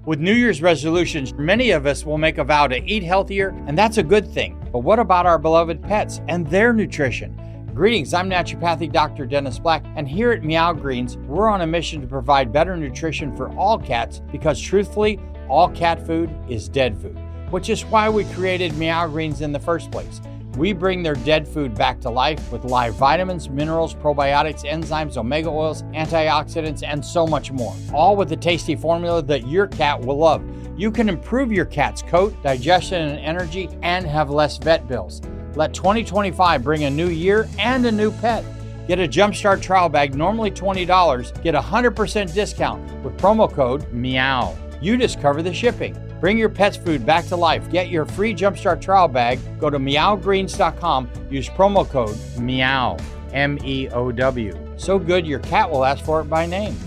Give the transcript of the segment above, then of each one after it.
With New Year's resolutions, many of us will make a vow to eat healthier, and that's a good thing. But what about our beloved pets and their nutrition? Greetings, I'm naturopathic Dr. Dennis Black, and here at Meow Greens, we're on a mission to provide better nutrition for all cats because truthfully, all cat food is dead food, which is why we created Meow Greens in the first place. We bring their dead food back to life with live vitamins, minerals, probiotics, enzymes, omega oils, antioxidants, and so much more. All with a tasty formula that your cat will love. You can improve your cat's coat, digestion, and energy, and have less vet bills. Let 2025 bring a new year and a new pet. Get a Jumpstart trial bag, normally $20. Get a 100% discount with promo code MEOW. You just cover the shipping. Bring your pet's food back to life. Get your free Jumpstart trial bag. Go to meowgreens.com. Use promo code MEOW, MEOW. So good your cat will ask for it by name.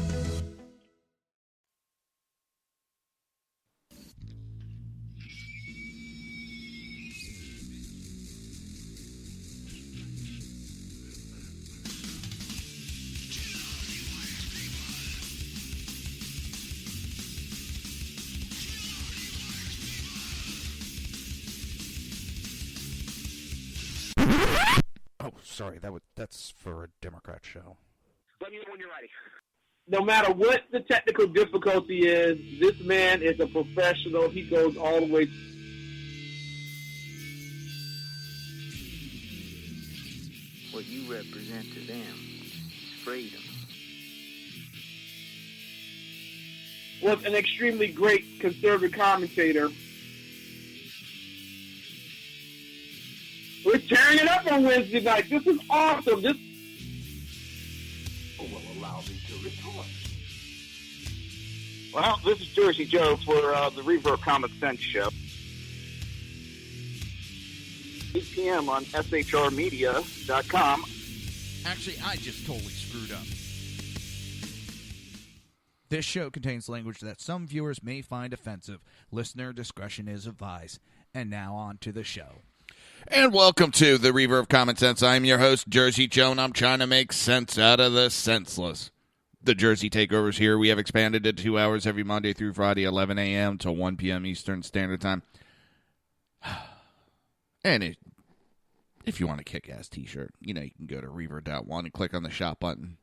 Oh, sorry, that's for a Democrat show. Let me know when you're ready. No matter what the technical difficulty is, this man is a professional. He goes all the way. What you represent to them is freedom. Was an extremely great conservative commentator. We're tearing it up on Wednesday night. This is awesome. This will allow me to retort. Well, this is Jersey Joe for the Reaver of Common Sense show. 8 p.m. on shrmedia.com. Actually, I just totally screwed up. This show contains language that some viewers may find offensive. Listener discretion is advised. And now on to the show. And welcome to the Reaver of Common Sense. I'm your host, Jersey Joe, and I'm trying to make sense out of the senseless. The Jersey Takeover's here. We have expanded to 2 hours every Monday through Friday, 11 a.m. to 1 p.m. Eastern Standard Time. And if you want a kick-ass t-shirt, you can go to Reaver.one and click on the shop button.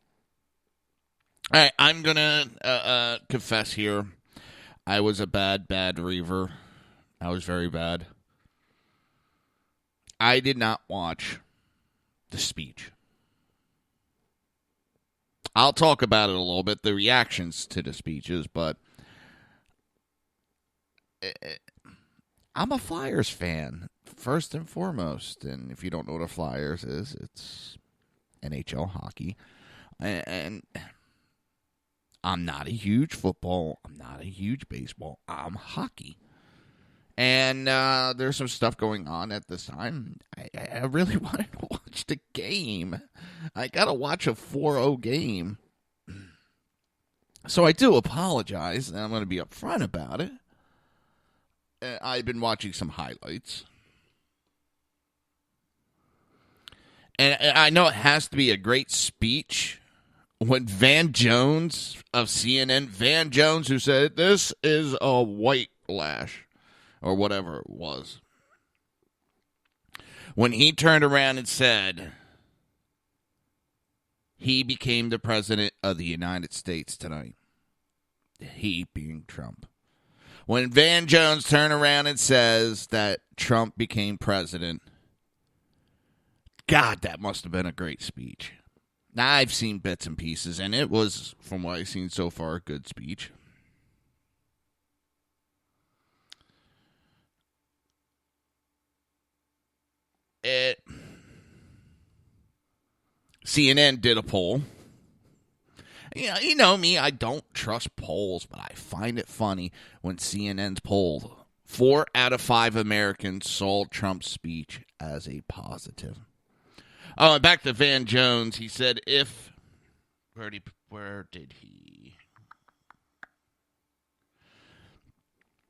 All right, I'm going to confess here. I was a bad Reaver. I was very bad. I did not watch the speech. I'll talk about it a little bit, the reactions to the speeches, but I'm a Flyers fan, first and foremost. And if you don't know what a Flyers is, it's NHL hockey. And I'm not a huge football. I'm not a huge baseball. I'm hockey. And there's some stuff going on at this time. I really wanted to watch the game. I got to watch a 4-0 game. So I do apologize, and I'm going to be upfront about it. I've been watching some highlights. And I know it has to be a great speech when Van Jones of CNN, Van Jones, who said, this is a white lash. Or whatever it was. When he turned around and said he became the president of the United States tonight. He being Trump. When Van Jones turned around and says that Trump became president. God, that must have been a great speech. Now, I've seen bits and pieces, and it was, from what I've seen so far, a good speech. CNN did a poll. You know me, I don't trust polls, but I find it funny when CNN's polled. 4 out of 5 Americans saw Trump's speech as a positive. Oh, and back to Van Jones. He said where did he?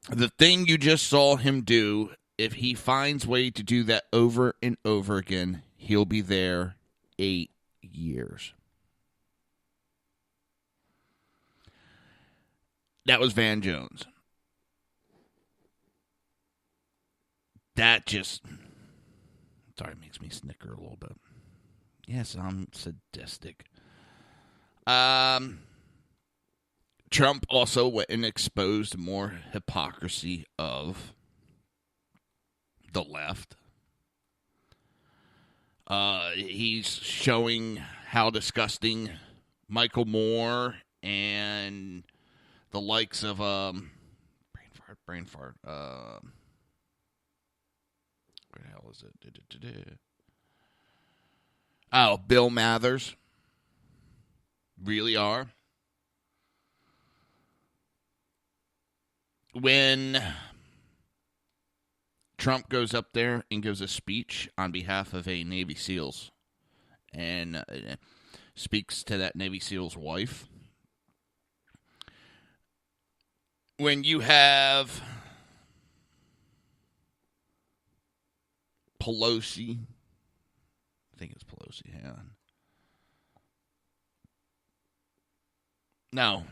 The thing you just saw him do, if he finds way to do that over and over again, he'll be there 8 years. That was Van Jones. that just, sorry, makes me snicker a little bit. Yes, I'm sadistic. Trump also went and exposed more hypocrisy of the left. He's showing how disgusting Michael Moore and the likes of brain fart. Where the hell is it? Oh, Bill Mathers really are. When Trump goes up there and gives a speech on behalf of a Navy SEALs and speaks to that Navy SEAL's wife, when you have Pelosi, I think it's Pelosi, hang on. No.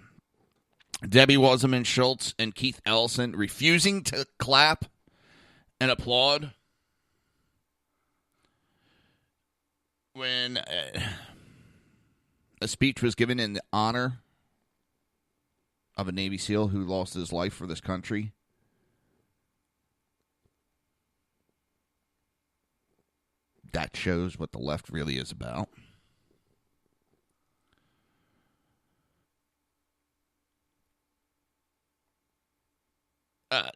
Debbie Wasserman Schultz and Keith Ellison refusing to clap and applaud when a speech was given in the honor of a Navy SEAL who lost his life for this country. That shows what the left really is about.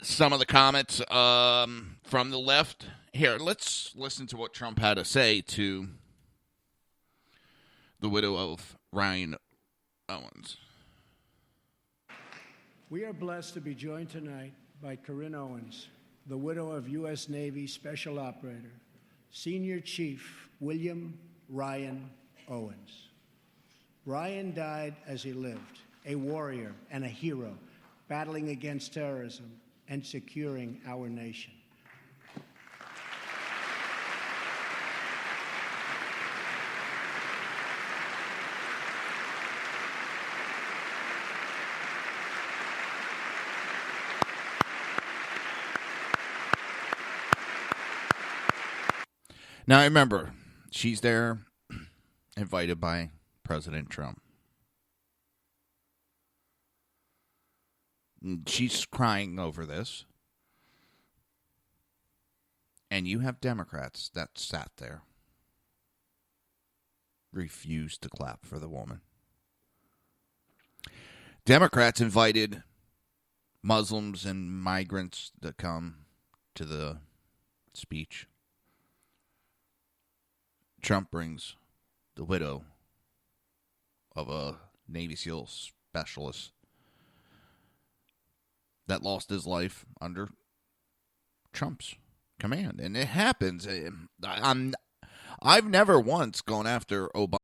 Some of the comments from the left. Here, let's listen to what Trump had to say to the widow of Ryan Owens. We are blessed to be joined tonight by Corinne Owens, the widow of U.S. Navy Special Operator, Senior Chief William Ryan Owens. Ryan died as he lived, a warrior and a hero, battling against terrorism and securing our nation. Now, remember, she's there, invited by President Trump. She's crying over this. And you have Democrats that sat there, refused to clap for the woman. Democrats invited Muslims and migrants to come to the speech. Trump brings the widow of a Navy SEAL specialist that lost his life under Trump's command. And it happens. I've never once gone after Obama.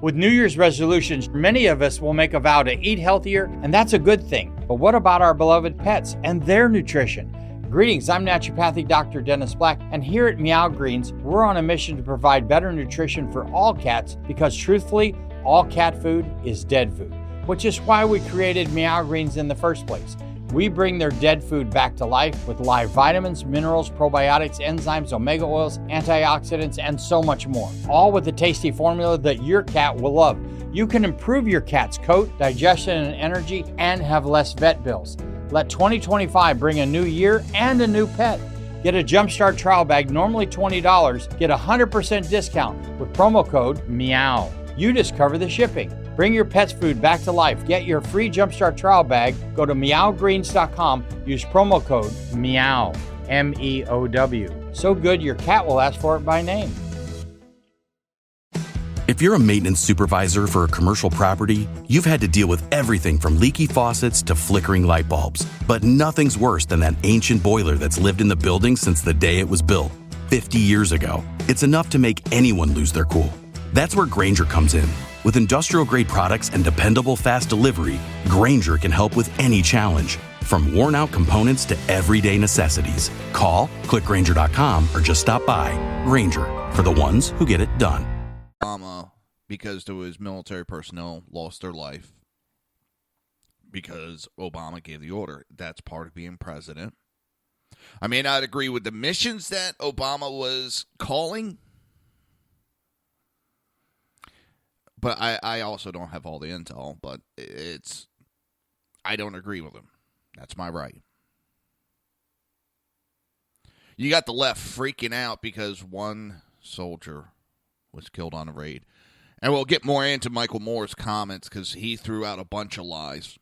With New Year's resolutions, many of us will make a vow to eat healthier, and that's a good thing. But what about our beloved pets and their nutrition? Greetings, I'm naturopathic Dr. Dennis Black, and here at Meow Greens, we're on a mission to provide better nutrition for all cats because truthfully, all cat food is dead food, which is why we created Meow Greens in the first place. We bring their dead food back to life with live vitamins, minerals, probiotics, enzymes, omega oils, antioxidants, and so much more. All with a tasty formula that your cat will love. You can improve your cat's coat, digestion, and energy, and have less vet bills. Let 2025 bring a new year and a new pet. Get a Jumpstart trial bag, normally $20. Get a 100% discount with promo code MEOW. You just cover the shipping. Bring your pet's food back to life. Get your free Jumpstart trial bag. Go to meowgreens.com. Use promo code MEOW. MEOW. So good your cat will ask for it by name. If you're a maintenance supervisor for a commercial property, you've had to deal with everything from leaky faucets to flickering light bulbs. But nothing's worse than that ancient boiler that's lived in the building since the day it was built, 50 years ago. It's enough to make anyone lose their cool. That's where Grainger comes in. With industrial-grade products and dependable fast delivery, Grainger can help with any challenge, from worn-out components to everyday necessities. Call, click Grainger.com, or just stop by. Grainger, for the ones who get it done. Obama, because his military personnel lost their life because Obama gave the order. That's part of being president. I may not agree with the missions that Obama was calling, but I also don't have all the intel, but I don't agree with him. That's my right. You got the left freaking out because one soldier was killed on a raid. And we'll get more into Michael Moore's comments because he threw out a bunch of lies.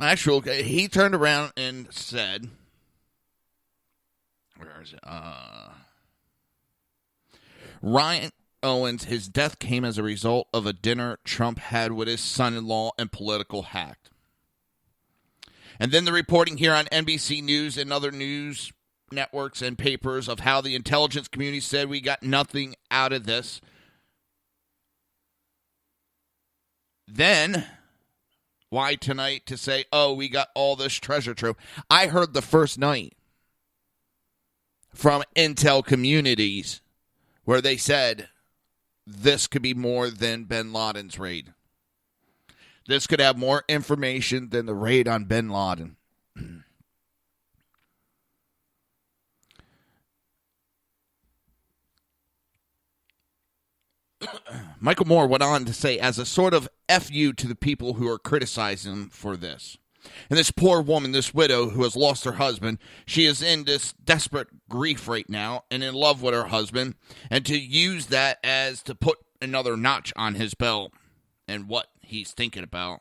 Actually, he turned around and said, where is it? Ryan Owens, his death came as a result of a dinner Trump had with his son-in-law and political hack. And then the reporting here on NBC News and other news networks and papers of how the intelligence community said we got nothing out of this. Then, why tonight to say, oh, we got all this treasure trove? I heard the first night from intel communities where they said this could be more than bin Laden's raid. This could have more information than the raid on bin Laden. Michael Moore went on to say, as a sort of FU to the people who are criticizing him for this. And this poor woman, this widow who has lost her husband, she is in this desperate grief right now and in love with her husband. And to use that as to put another notch on his belt and what he's thinking about.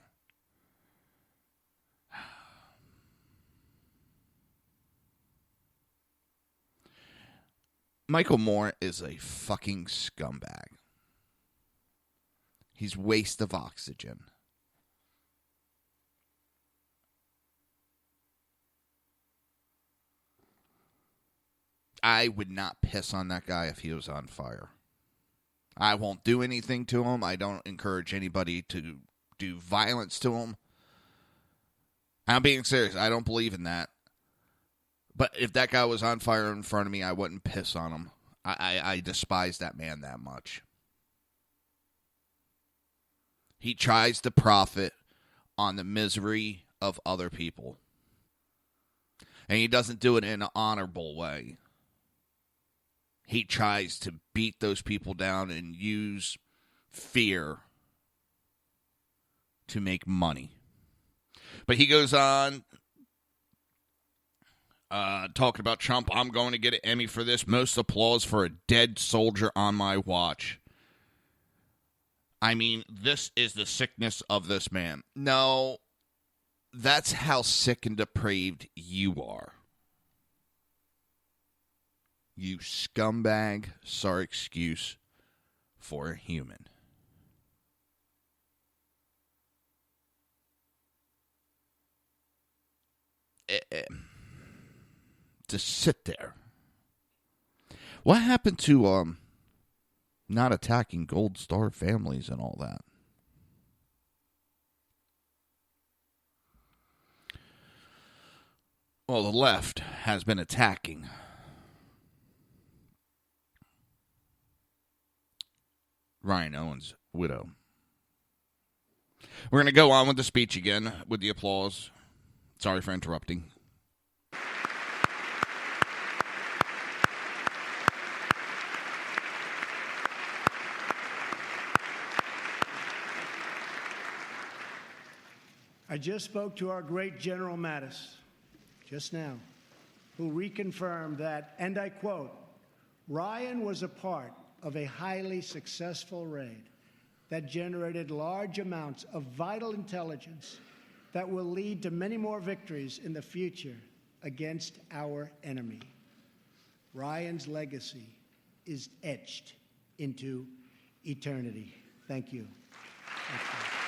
Michael Moore is a fucking scumbag. He's waste of oxygen. I would not piss on that guy if he was on fire. I won't do anything to him. I don't encourage anybody to do violence to him. I'm being serious. I don't believe in that. But if that guy was on fire in front of me, I wouldn't piss on him. I despise that man that much. He tries to profit on the misery of other people. And he doesn't do it in an honorable way. He tries to beat those people down and use fear to make money. But he goes on talking about Trump. I'm going to get an Emmy for this. Most applause for a dead soldier on my watch. I mean, this is the sickness of this man. No, that's how sick and depraved you are. You scumbag, sorry excuse for a human. To sit there. What happened to not attacking Gold Star families and all that? Well, the left has been attacking Ryan Owens' widow. We're going to go on with the speech again, with the applause. Sorry for interrupting. I just spoke to our great General Mattis just now, who reconfirmed that, and I quote, Ryan was a part of a highly successful raid that generated large amounts of vital intelligence that will lead to many more victories in the future against our enemy. Ryan's legacy is etched into eternity. Thank you. Thank you.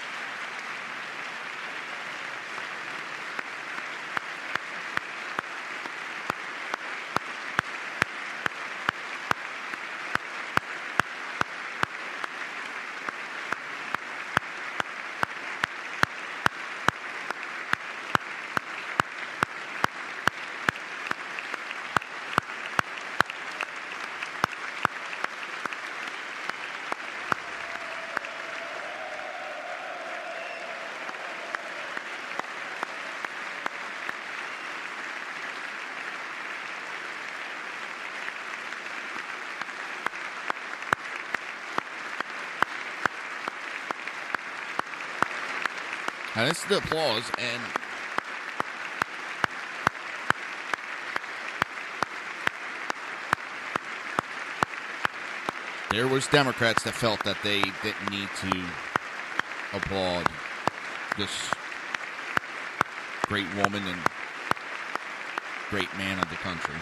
And it's the applause, and there was Democrats that felt that they didn't need to applaud this great woman and great man of the country.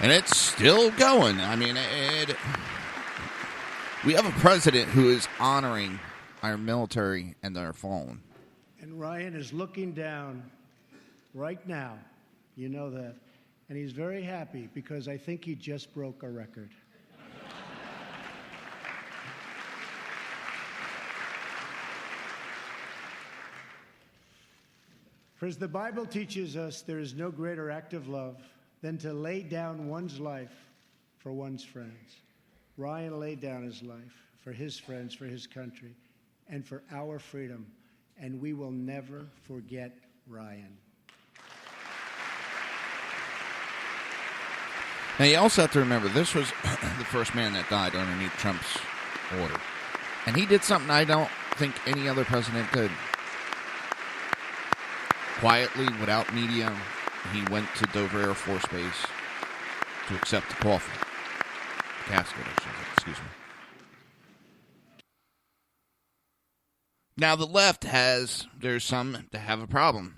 And it's still going. I mean, we have a president who is honoring our military and their fallen. And Ryan is looking down right now. You know that. And he's very happy because I think he just broke a record. For as the Bible teaches us, there is no greater act of love than to lay down one's life for one's friends. Ryan laid down his life for his friends, for his country, and for our freedom. And we will never forget Ryan. Now, you also have to remember, this was the first man that died underneath Trump's order. And he did something I don't think any other president did. Quietly, without media, he went to Dover Air Force Base to accept the coffin. Casket, I should say. Excuse me. Now, the left there's some that have a problem.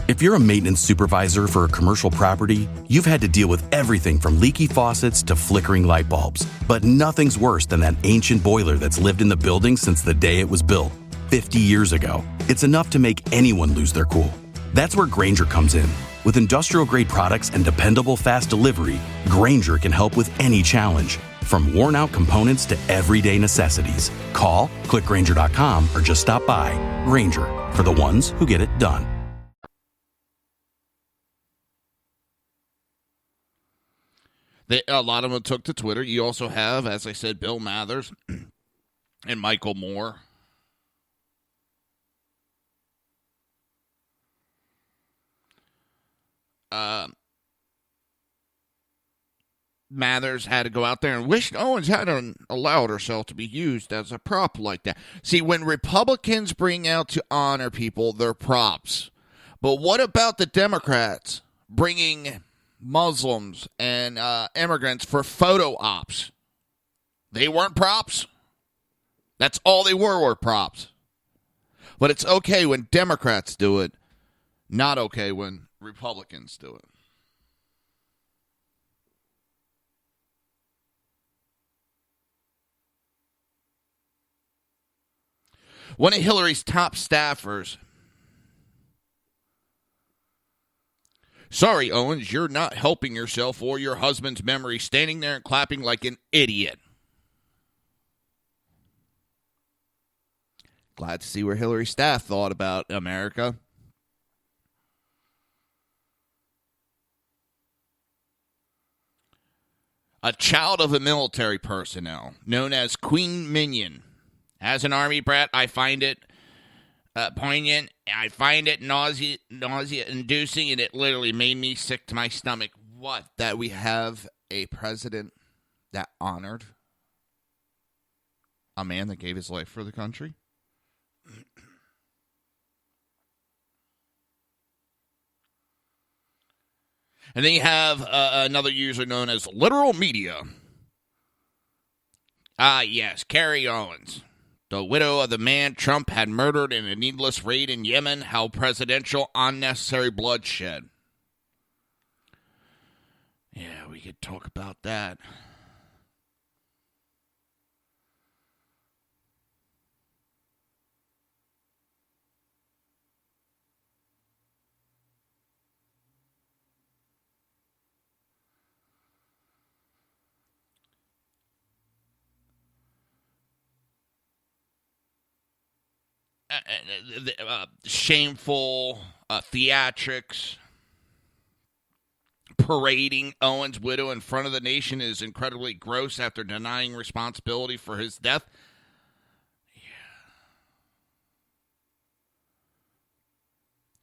If you're a maintenance supervisor for a commercial property, you've had to deal with everything from leaky faucets to flickering light bulbs. But nothing's worse than that ancient boiler that's lived in the building since the day it was built, 50 years ago. It's enough to make anyone lose their cool. That's where Grainger comes in. With industrial-grade products and dependable fast delivery, Grainger can help with any challenge, from worn-out components to everyday necessities. Call, click Grainger.com, or just stop by. Grainger, for the ones who get it done. A lot of them took to Twitter. You also have, as I said, Bill Mathers and Michael Moore. Mathers had to go out there and wish Owens hadn't allowed herself to be used as a prop like that. See, when Republicans bring out to honor people, they're props. But what about the Democrats bringing Muslims and immigrants for photo ops? They weren't props. That's all they were props. But it's okay when Democrats do it, not okay when Republicans do it. One of Hillary's top staffers. Sorry, Owens, you're not helping yourself or your husband's memory standing there and clapping like an idiot. Glad to see where Hillary's staff thought about America. A child of a military personnel, known as Queen Minion. As an Army brat, I find it poignant. I find it nausea-inducing, and it literally made me sick to my stomach. What? That we have a president that honored a man that gave his life for the country? And then you have another user known as Literal Media. Ah, yes, Carrie Owens, the widow of the man Trump had murdered in a needless raid in Yemen, how presidential unnecessary bloodshed. Yeah, we could talk about that. shameful theatrics. Parading Owen's widow in front of the nation is incredibly gross after denying responsibility for his death.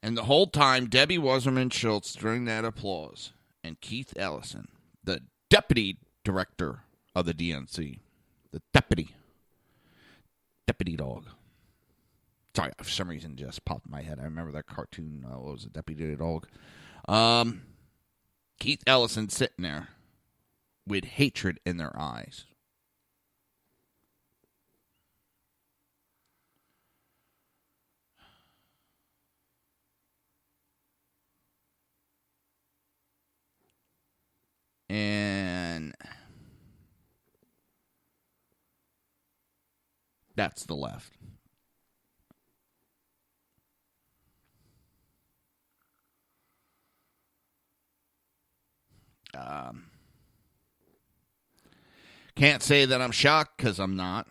And the whole time, Debbie Wasserman Schultz during that applause, and Keith Ellison, the deputy director of the DNC, the deputy dog. Sorry, for some reason, it just popped in my head. I remember that cartoon. What was it, Deputy Dog? Keith Ellison sitting there with hatred in their eyes. And that's the left. Can't say that I'm shocked because I'm not.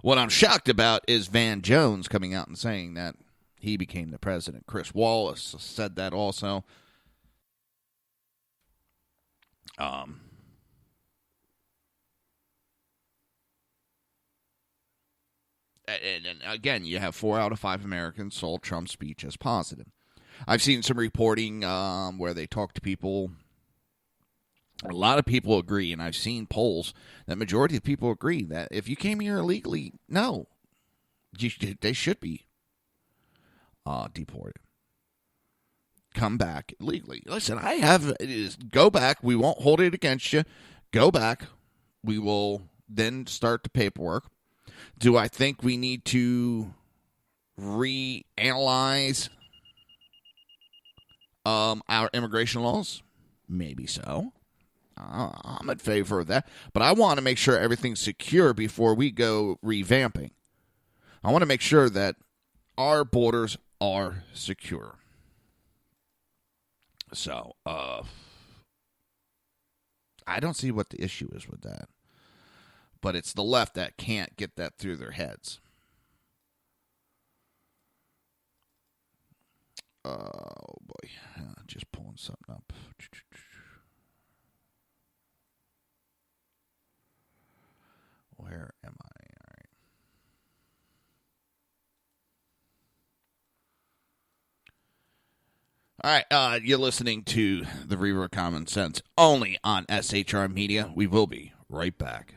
What I'm shocked about is Van Jones coming out and saying that he became the president. Chris Wallace said that also. And again, you have 4 out of 5 Americans saw Trump's speech as positive. I've seen some reporting where they talk to people. A lot of people agree, and I've seen polls that majority of people agree that if you came here illegally, no, they should be deported. Come back legally. Listen, go back. We won't hold it against you. Go back. We will then start the paperwork. Do I think we need to reanalyze our immigration laws? Maybe so. I'm in favor of that. But I want to make sure everything's secure before we go revamping. I want to make sure that our borders are secure. So, I don't see what the issue is with that. But it's the left that can't get that through their heads. Oh, boy. Just pulling something up. Where am I? All right, you're listening to the Reaver of Common Sense only on SHR Media. We will be right back.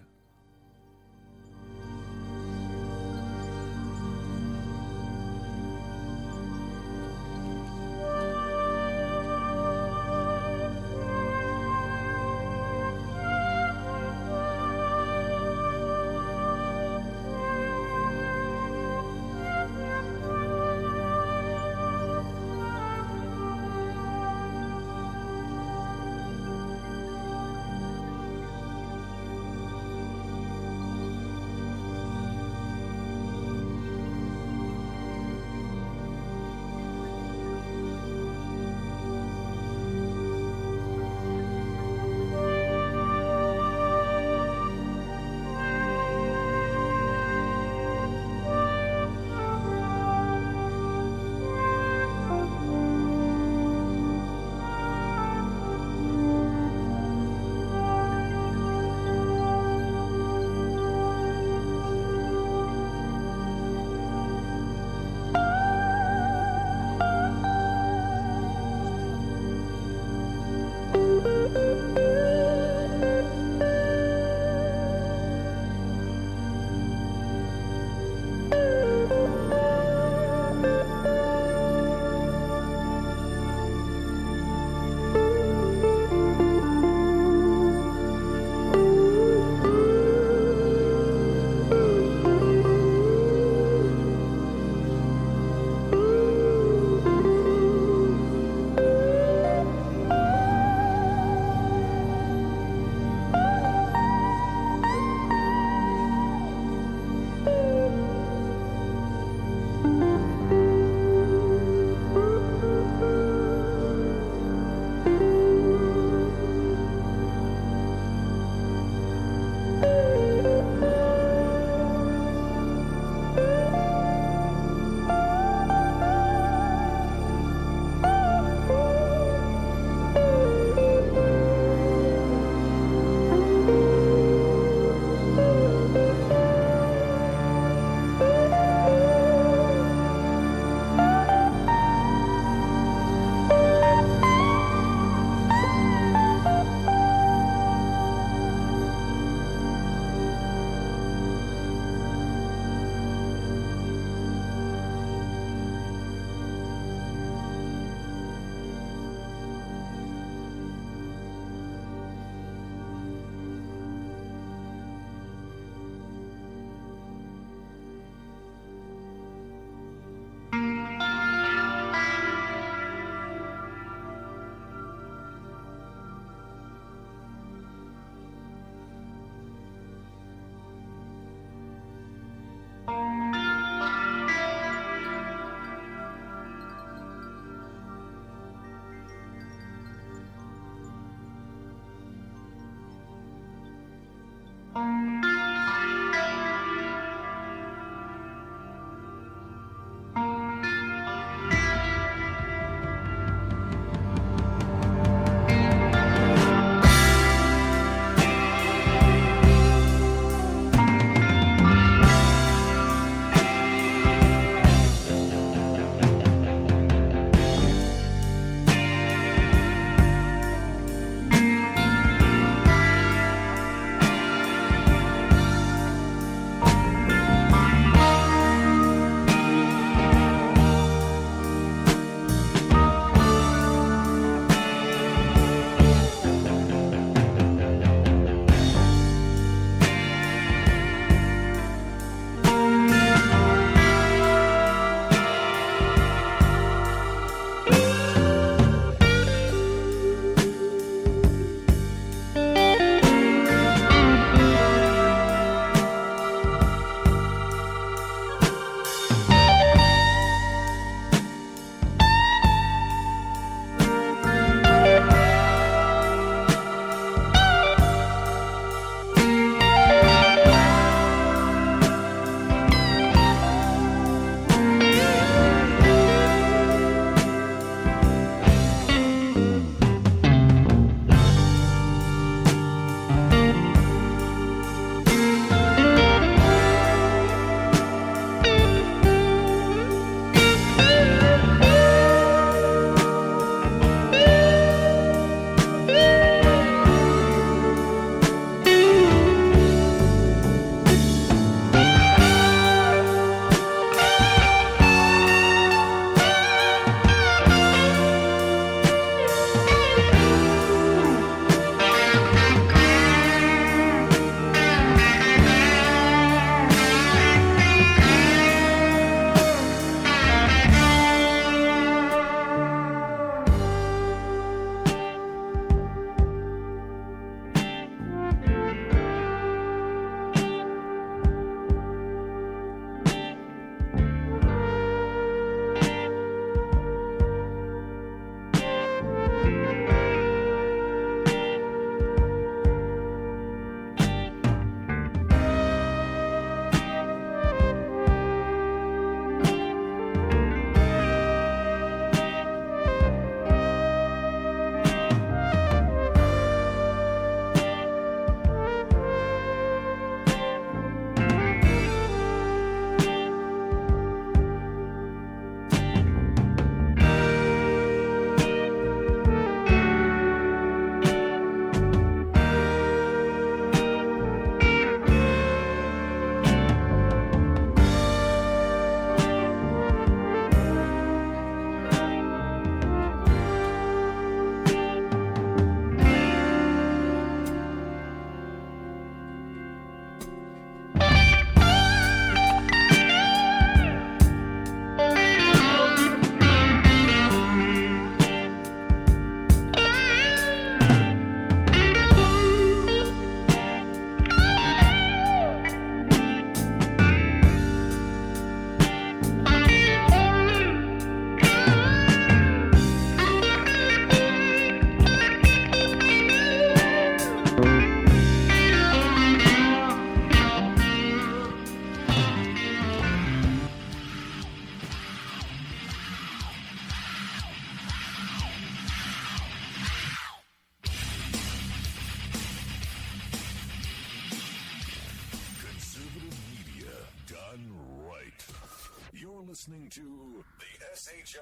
listening to the SHR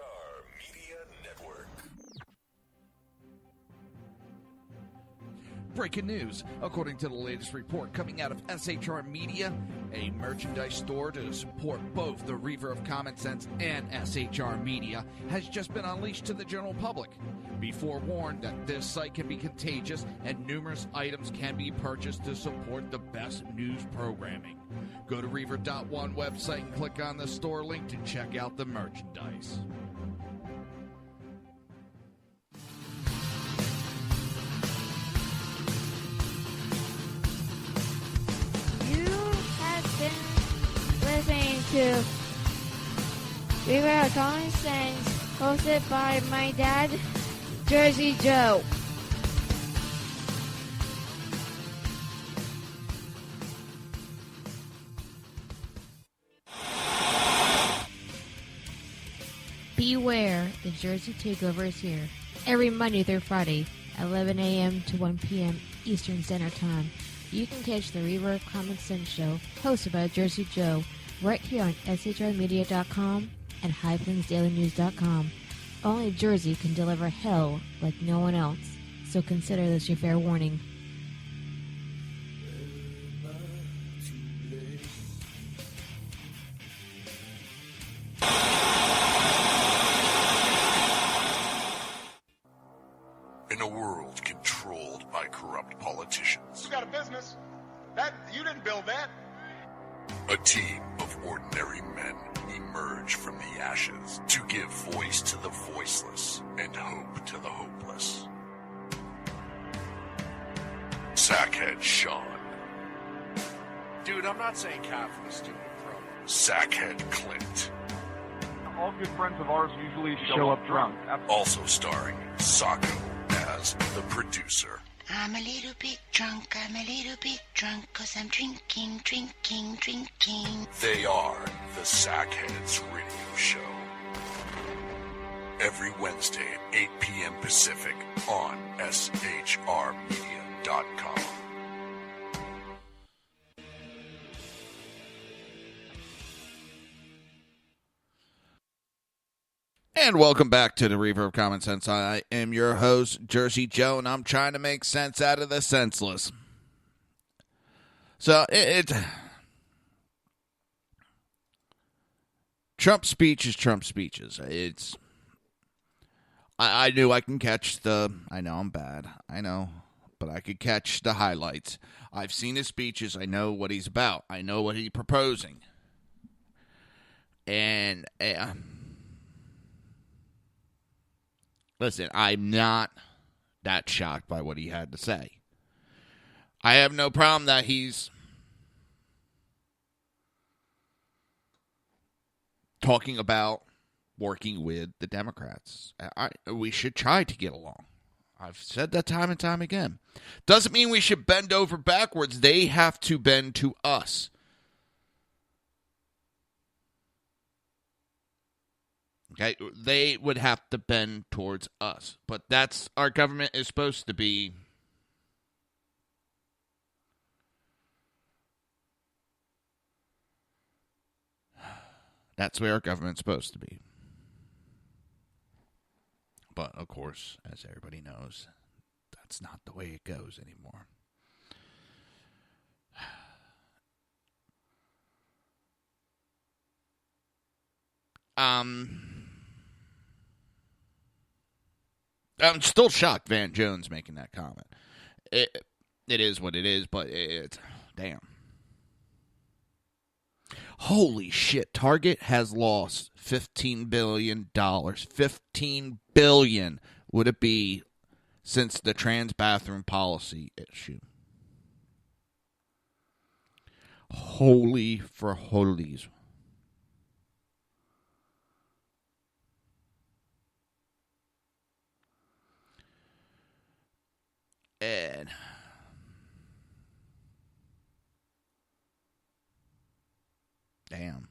Media Network. Breaking news. According to the latest report coming out of SHR Media, a merchandise store to support both the Reaver of Common Sense and SHR Media has just been unleashed to the general public. Be forewarned that this site can be contagious and numerous items can be purchased to support the best news programming. Go to Reaver.one website and click on the store link to check out the merchandise. Listening to Reaver of Common Sense, hosted by my dad, Jersey Joe. Beware, the Jersey Takeover is here. Every Monday through Friday, 11 a.m. to 1 p.m. Eastern Standard Time. You can catch the Reaver of Common Sense show, hosted by Jersey Joe, right here on shrmedia.com and highplansdailynews.com. Only Jersey can deliver hell like no one else, so consider this your fair warning. In a world controlled by corrupt politicians, You got a business. That you didn't build that. a team of ordinary men emerge from the ashes to give voice to the voiceless and hope to the hopeless. Sackhead Sean. Dude, I'm not saying Catholic is stupid, bro. Sackhead Clint. All good friends of ours usually show up drunk. Also starring Sacco as the producer. I'm a little bit drunk, 'cause I'm drinking. They are the Sackheads Radio Show. Every Wednesday at 8 p.m. Pacific on shrmedia.com. And welcome back to the Reaver of Common Sense. I am your host, Jersey Joe, and I'm trying to make sense out of the senseless. So, Trump speech is Trump speeches. I knew I can catch I know I'm bad. I know. But I could catch the highlights. I've seen his speeches. I know what he's about. I know what he's proposing. And listen, I'm not that shocked by what he had to say. I have no problem that he's talking about working with the Democrats. We should try to get along. I've said that time and time again. Doesn't mean we should bend over backwards. They have to bend to us. Okay, they would have to bend towards us. But that's our government is supposed to be. That's where our government's supposed to be. But, of course, as everybody knows, that's not the way it goes anymore. I'm still shocked Van Jones making that comment. It is what it is, but it's damn. Holy shit, Target has lost $15 billion. $15 billion would it be since the trans bathroom policy issue. Holy for holies. And damn.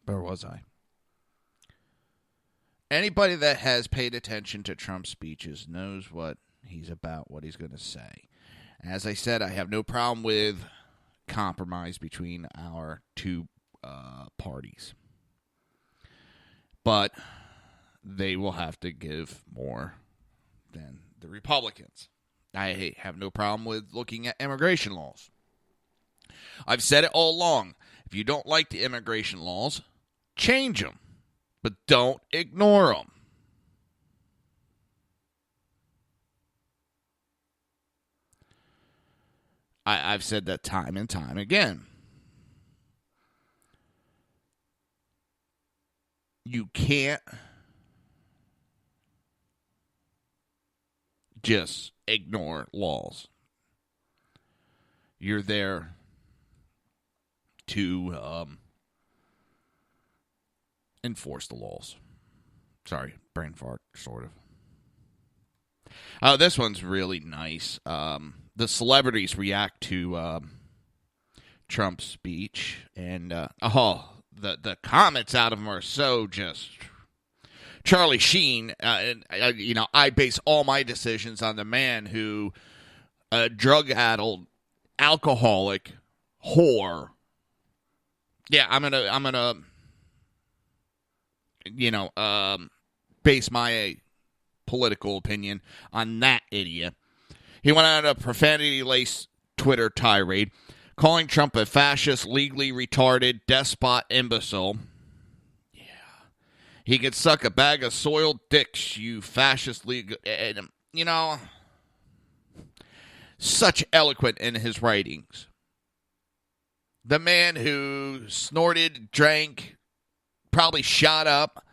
Where was I? Anybody that has paid attention to Trump's speeches knows what he's about, what he's going to say. As I said, I have no problem with compromise between our two parties. But they will have to give more than the Republicans. I have no problem with looking at immigration laws. I've said it all along. If you don't like the immigration laws, change them. But don't ignore them. I've said that time and time again. You can't just ignore laws. You're there to enforce the laws. Sorry, brain fart, sort of. This one's really nice. The celebrities react to Trump's speech, and the comments out of them are so just. Charlie Sheen, I base all my decisions on the man who, drug-addled, alcoholic, whore. Yeah, I'm gonna, base my political opinion on that idiot. He went on a profanity-laced Twitter tirade, calling Trump a fascist, legally retarded, despot imbecile. Yeah. He could suck a bag of soiled dicks, you fascist legal... such eloquent in his writings. The man who snorted, drank, probably shot up,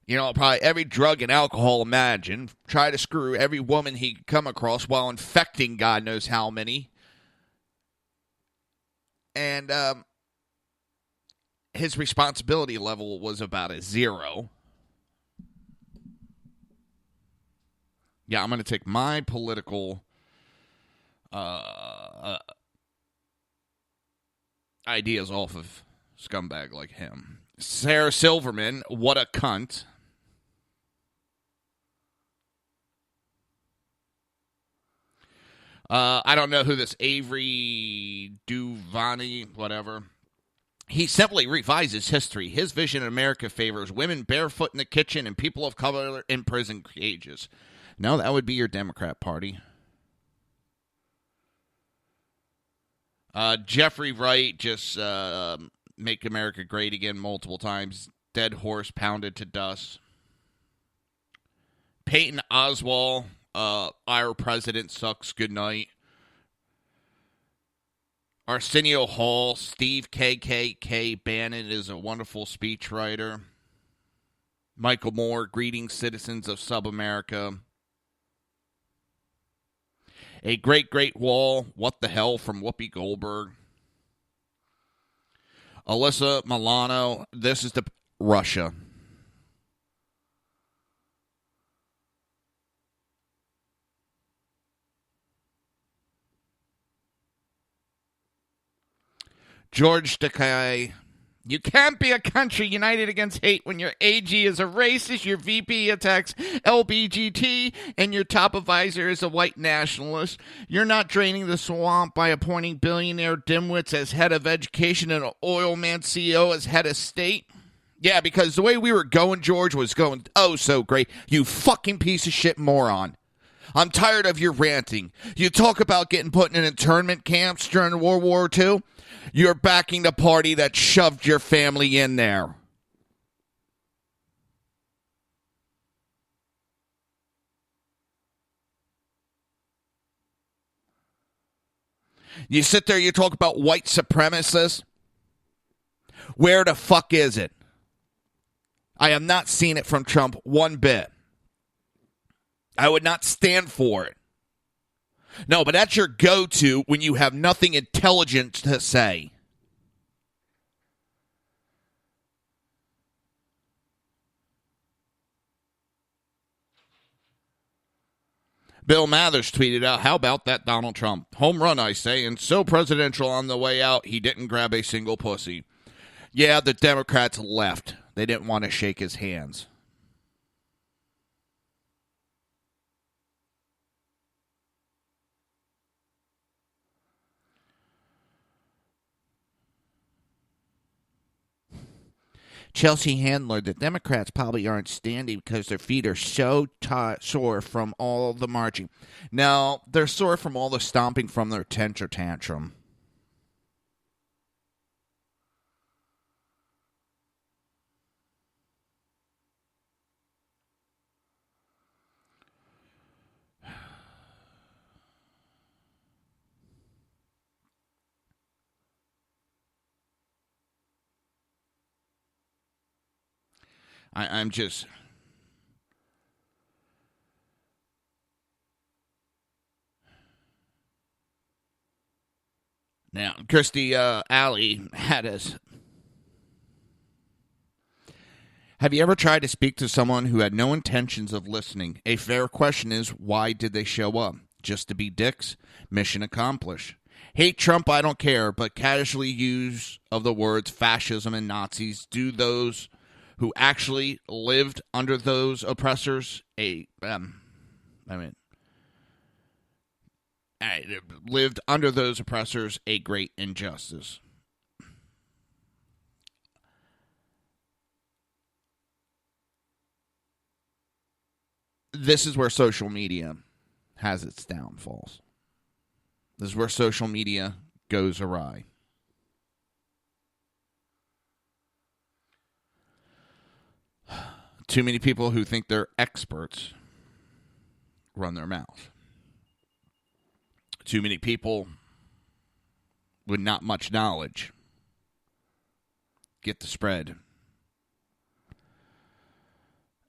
probably every drug and alcohol imagine, try to screw every woman he could come across while infecting God knows how many. And his responsibility level was about a 0. Yeah, I'm going to take my political ideas off of scumbag like him. Sarah Silverman, what a cunt. I don't know who this Avery Duvani, whatever. He simply revises history. His vision in America favors women barefoot in the kitchen and people of color in prison cages. No, that would be your Democrat Party. Jeffrey Wright just make America great again multiple times. Dead horse pounded to dust. Peyton Oswalt, our president sucks. Good night. Arsenio Hall, Steve KKK Bannon is a wonderful speechwriter. Michael Moore, greetings citizens of Sub-America. A Great Great Wall, what the hell, from Whoopi Goldberg. Alyssa Milano, this is the Russia. George Takei, you can't be a country united against hate when your AG is a racist, your VP attacks LBGT, and your top advisor is a white nationalist. You're not draining the swamp by appointing billionaire dimwits as head of education and an oil man CEO as head of state. Yeah, because the way we were going, George, was going oh so great. You fucking piece of shit moron. I'm tired of your ranting. You talk about getting put in internment camps during World War II. You're backing the party that shoved your family in there. You sit there, you talk about white supremacists. Where the fuck is it? I have not seen it from Trump one bit. I would not stand for it. No, but that's your go-to when you have nothing intelligent to say. Bill Mathers tweeted out, how about that Donald Trump? Home run, I say, and so presidential on the way out, he didn't grab a single pussy. Yeah, the Democrats left. They didn't want to shake his hands. Chelsea Handler, the Democrats probably aren't standing because their feet are so sore from all the marching. No, they're sore from all the stomping from their temper tantrum. I'm just... Now, Kirstie Alley had us... Have you ever tried to speak to someone who had no intentions of listening? A fair question is, why did they show up? Just to be dicks? Mission accomplished. Hate Trump, I don't care, but casually use of the words fascism and Nazis do those who actually lived under those oppressors lived under those oppressors a great injustice. This is where social media has its downfalls. This is where social media goes awry. Too many people who think they're experts run their mouth. Too many people with not much knowledge get to spread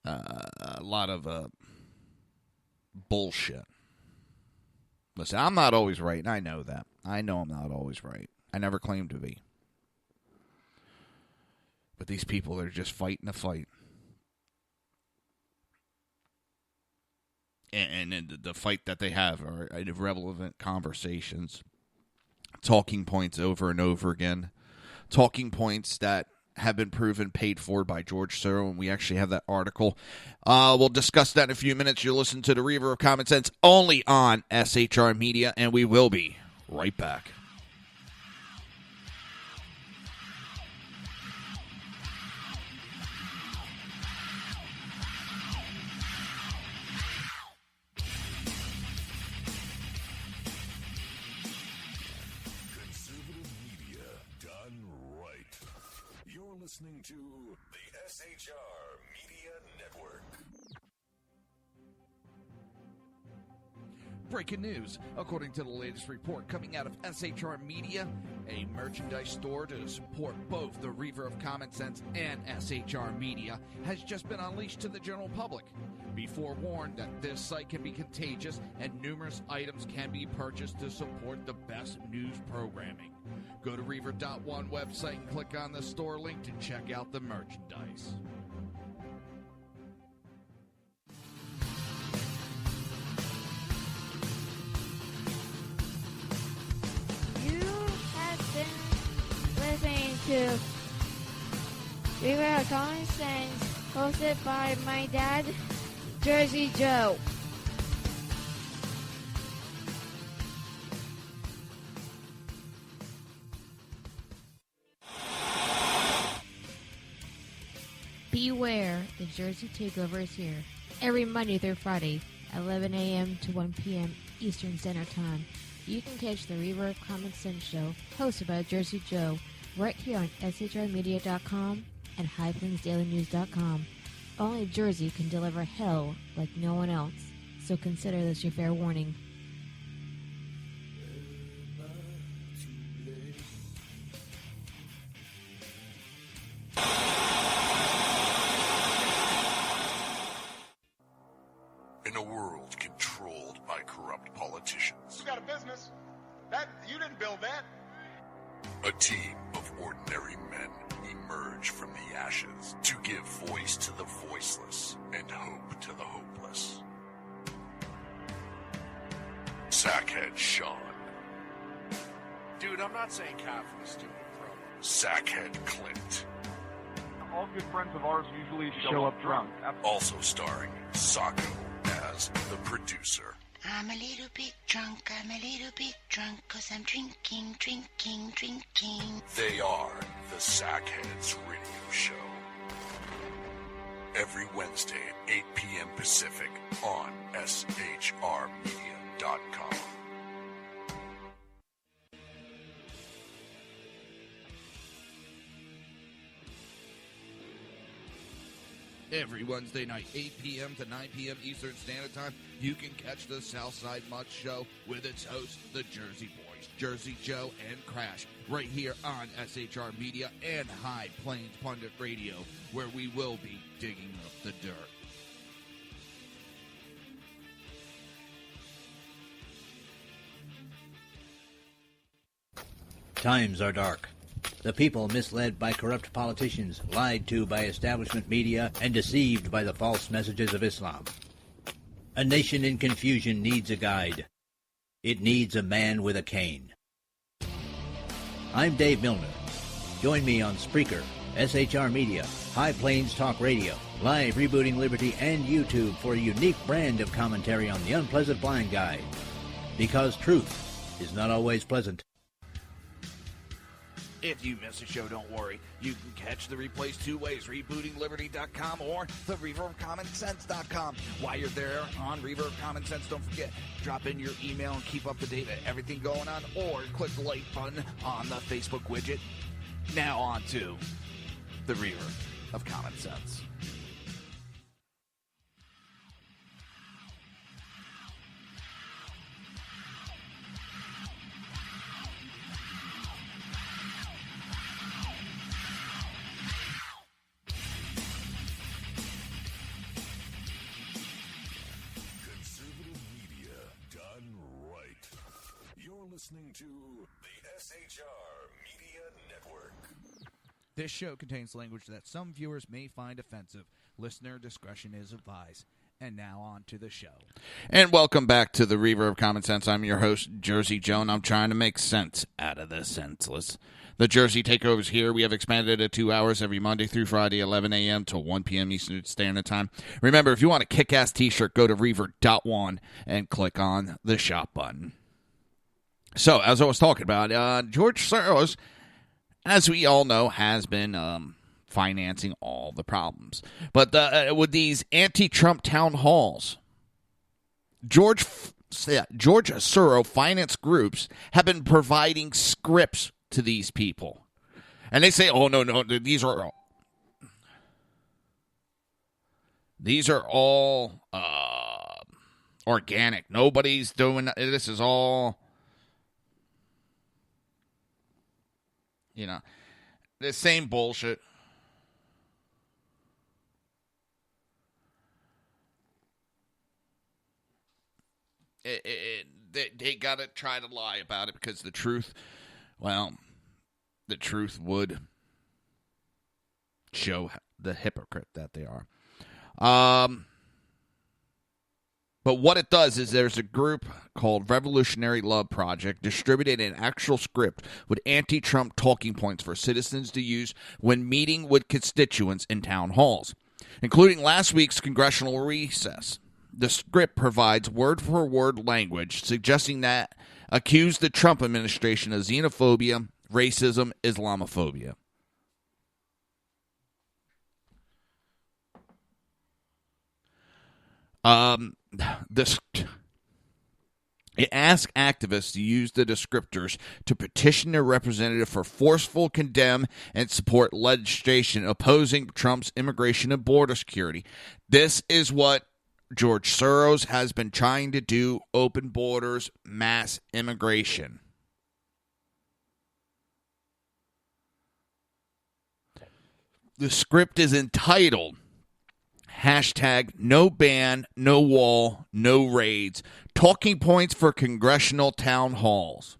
a lot of bullshit. Listen, I'm not always right, and I know that. I know I'm not always right. I never claimed to be. But these people are just fighting a fight. And the fight that they have are irrelevant conversations, talking points over and over again, talking points that have been proven paid for by George Soros, and we actually have that article. We'll discuss that in a few minutes. You're listening to the Reaver of Common Sense only on SHR Media, and we will be right back. Listening to the SHR Media Network. Breaking news. According to the latest report coming out of SHR Media, a merchandise store to support both the Reaver of Common Sense and SHR Media has just been unleashed to the general public. Be forewarned that this site can be contagious and numerous items can be purchased to support the best news programming. Go to Reaver.one website and click on the store link to check out the merchandise. You have been listening to Reaver of Common Sense, hosted by my dad, Jersey Joe. Beware, the Jersey Takeover is here. Every Monday through Friday, 11 a.m. to 1 p.m. Eastern Standard Time. You can catch the Reaver of Common Sense show, hosted by Jersey Joe, right here on SHRmedia.com and HighPlainsDailyNews.com. Only Jersey can deliver hell like no one else, so consider this your fair warning. In a world controlled by corrupt politicians, You got a business. That you didn't build that. a team of ordinary men emerge from the ashes to give voice to the voiceless and hope to the hopeless. Sackhead Sean, Dude, I'm not saying cop for the stupid program. Sackhead Clint, All good friends of ours usually show up drunk. also starring Sacco as the producer. I'm a little bit drunk, 'cause I'm drinking. They are the Sackheads Radio Show. every Wednesday at 8 p.m. Pacific on shrmedia.com. Every Wednesday night, 8 p.m. to 9 p.m. Eastern Standard Time, you can catch the Southside Mutt Show with its hosts, the Jersey Boys, Jersey Joe and Crash, right here on SHR Media and High Plains Pundit Radio, where we will be digging up the dirt. Times are dark. The people misled by corrupt politicians, lied to by establishment media, and deceived by the false messages of Islam. A nation in confusion needs a guide. It needs a man with a cane. I'm Dave Milner. Join me on Spreaker, SHR Media, High Plains Talk Radio, Live Rebooting Liberty, and YouTube for a unique brand of commentary on the unpleasant blind guide. Because truth is not always pleasant. If you miss a show, don't worry. You can catch the replays two ways, rebootingliberty.com or the Reaver of Common Sense.com. While you're there on Reaver of Common Sense, don't forget, drop in your email and keep up to date with everything going on, or click the like button on the Facebook widget. Now on to the Reaver of Common Sense. Listening to the SHR Media Network. This show contains language that some viewers may find offensive. Listener discretion is advised. And now on to the show. And welcome back to the Reaver of Common Sense. I'm your host, Jersey Joe, and I'm trying to make sense out of the senseless. The Jersey Takeover's here. We have expanded it to 2 hours every Monday through Friday, 11 a.m. to 1 p.m. Eastern Standard Time. Remember, if you want a kick-ass t-shirt, go to Reaver.one and click on the shop button. So, as I was talking about, George Soros, as we all know, has been financing all the problems. But with these anti-Trump town halls, George Soros finance groups have been providing scripts to these people. And they say, oh, no, these are all organic. Nobody's doing this. Is all... You know, the same bullshit. They got to try to lie about it because the truth would show the hypocrite that they are. But what it does is there's a group called Revolutionary Love Project distributed an actual script with anti-Trump talking points for citizens to use when meeting with constituents in town halls, including last week's congressional recess. The script provides word-for-word language suggesting that accuse the Trump administration of xenophobia, racism, Islamophobia. It asks activists to use the descriptors to petition their representative for forceful, condemn, and support legislation opposing Trump's immigration and border security. This is what George Soros has been trying to do: open borders, mass immigration. The script is entitled #No ban, no wall, no raids. Talking points for congressional town halls.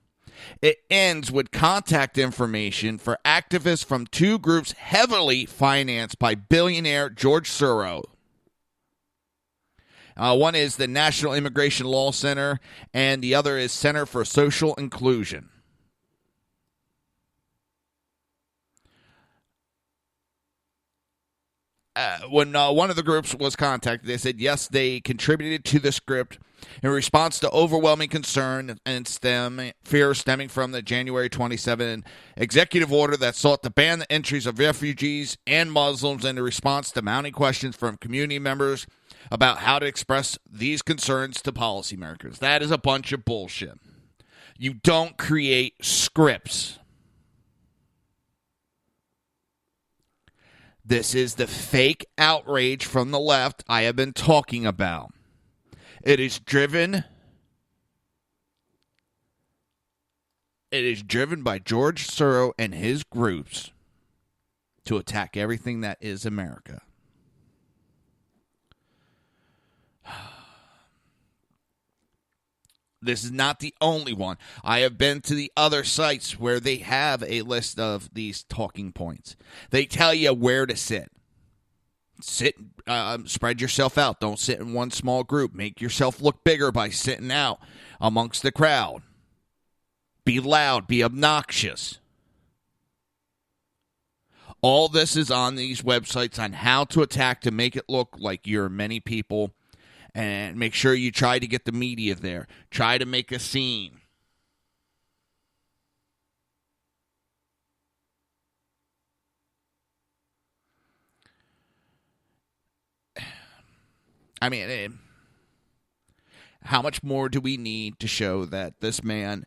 It ends with contact information for activists from two groups heavily financed by billionaire George Soros. One is the National Immigration Law Center, and the other is Center for Social Inclusion. when one of the groups was contacted, they said, yes, they contributed to the script in response to overwhelming concern and fear stemming from the January 27 executive order that sought to ban the entries of refugees and Muslims, and in response to mounting questions from community members about how to express these concerns to policymakers. That is a bunch of bullshit. You don't create scripts. This is the fake outrage from the left I have been talking about. It is driven by George Soros and his groups to attack everything that is America. This is not the only one. I have been to the other sites where they have a list of these talking points. They tell you where to sit. Spread yourself out. Don't sit in one small group. Make yourself look bigger by sitting out amongst the crowd. Be loud. Be obnoxious. All this is on these websites on how to attack to make it look like you're many people. And make sure you try to get the media there. Try to make a scene. I mean, how much more do we need to show that this man,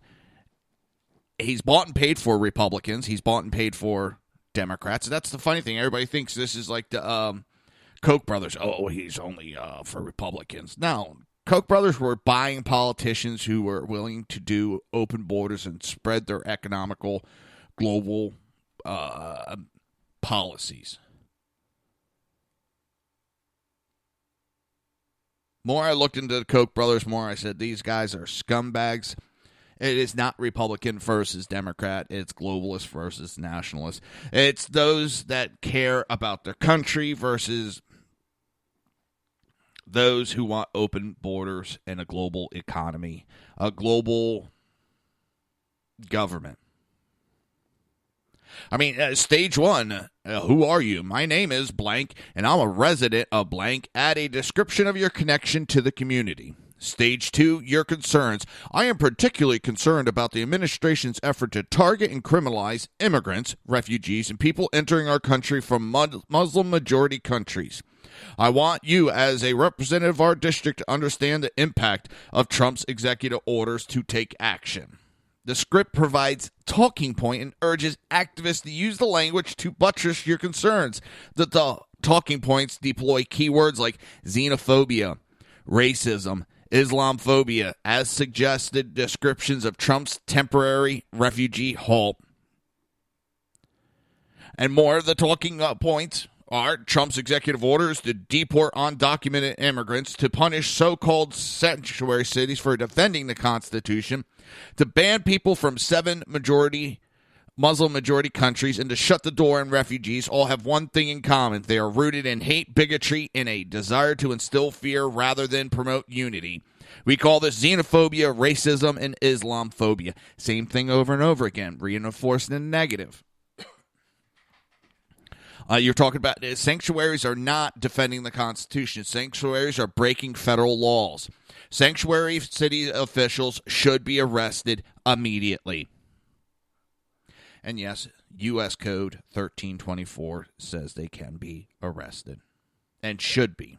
he's bought and paid for Republicans. He's bought and paid for Democrats. That's the funny thing. Everybody thinks this is like the Koch brothers. Oh, he's only for Republicans. No, Koch brothers were buying politicians who were willing to do open borders and spread their economical global policies. More I looked into the Koch brothers, more I said these guys are scumbags. It is not Republican versus Democrat. It's globalist versus nationalist. It's those that care about their country versus those who want open borders and a global economy, a global government. I mean, stage one, who are you? My name is blank, and I'm a resident of blank. Add a description of your connection to the community. Stage two, your concerns. I am particularly concerned about the administration's effort to target and criminalize immigrants, refugees, and people entering our country from Muslim-majority countries. I want you, as a representative of our district, to understand the impact of Trump's executive orders to take action. The script provides talking point and urges activists to use the language to buttress your concerns. The talking points deploy keywords like xenophobia, racism, Islamophobia, as suggested descriptions of Trump's temporary refugee halt. And more of the talking points are Trump's executive orders to deport undocumented immigrants, to punish so-called sanctuary cities for defending the Constitution, to ban people from 7 Muslim-majority countries, and to shut the door on refugees, all have one thing in common. They are rooted in hate, bigotry, and a desire to instill fear rather than promote unity. We call this xenophobia, racism, and Islamophobia. Same thing over and over again, reinforcing the negative. You're talking about sanctuaries are not defending the Constitution. Sanctuaries are breaking federal laws. Sanctuary city officials should be arrested immediately. And yes, U.S. Code 1324 says they can be arrested and should be.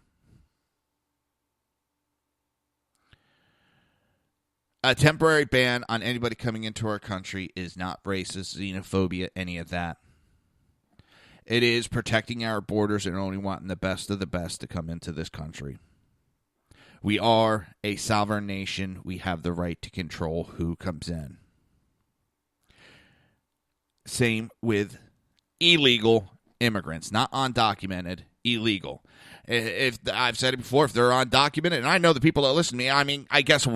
A temporary ban on anybody coming into our country is not racist, xenophobia, any of that. It is protecting our borders and only wanting the best of the best to come into this country. We are a sovereign nation. We have the right to control who comes in. Same with illegal immigrants, not undocumented, illegal. If I've said it before, if they're undocumented, and I know the people that listen to me, I mean, I guess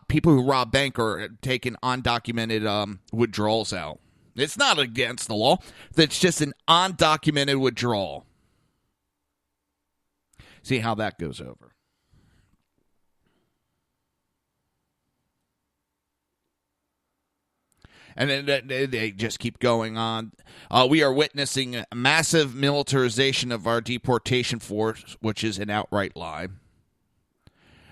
people who rob bank are taking undocumented withdrawals out. It's not against the law. It's just an undocumented withdrawal. See how that goes over. And then they just keep going on. We are witnessing a massive militarization of our deportation force, which is an outright lie.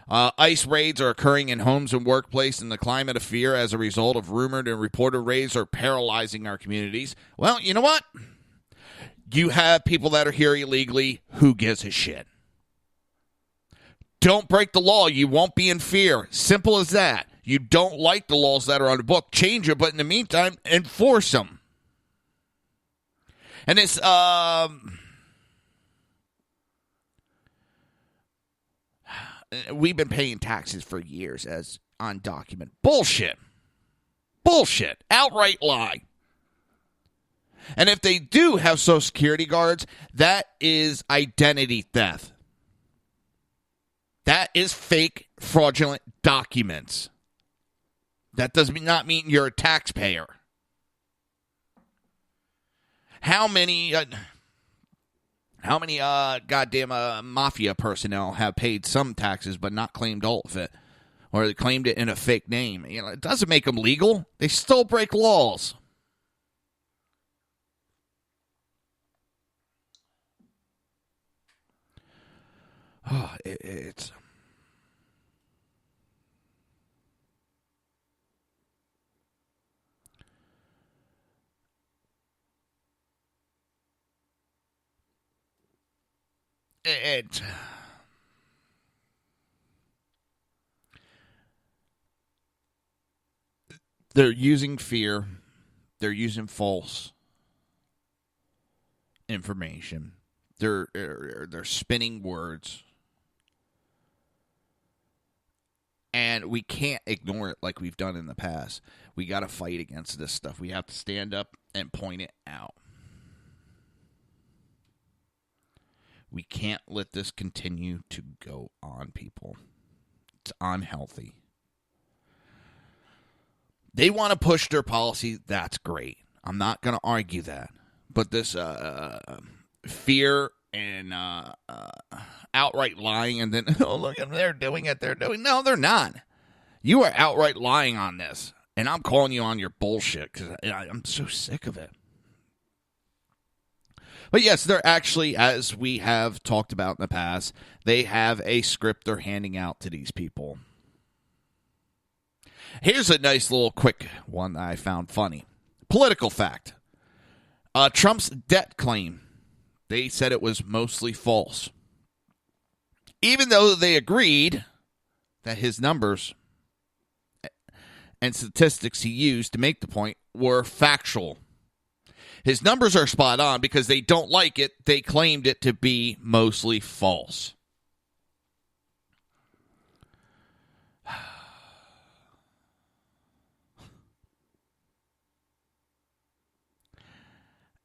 ICE raids are occurring in homes and workplaces, and the climate of fear as a result of rumored and reported raids are paralyzing our communities. Well, you know what? You have people that are here illegally. Who gives a shit? Don't break the law. You won't be in fear. Simple as that. You don't like the laws that are on the book, change it, but in the meantime, enforce them. And it's, we've been paying taxes for years as undocumented. Bullshit. Bullshit. Outright lie. And if they do have Social Security guards, that is identity theft. That is fake, fraudulent documents. That does not mean you're a taxpayer. How many goddamn mafia personnel have paid some taxes but not claimed all of it? Or they claimed it in a fake name? You know, it doesn't make them legal. They still break laws. Oh, it's... They're using fear. They're using false information. They're spinning words. And we can't ignore it like we've done in the past. We got to fight against this stuff. We have to stand up and point it out. We can't let this continue to go on, people. It's unhealthy. They want to push their policy. That's great. I'm not going to argue that. But this fear and outright lying and then, oh, look at them, they're doing it. No, they're not. You are outright lying on this. And I'm calling you on your bullshit because I'm so sick of it. But yes, they're actually, as we have talked about in the past, they have a script they're handing out to these people. Here's a nice little quick one that I found funny. Political fact. Trump's debt claim. They said it was mostly false. Even though they agreed that his numbers and statistics he used to make the point were factual. His numbers are spot on because they don't like it. They claimed it to be mostly false.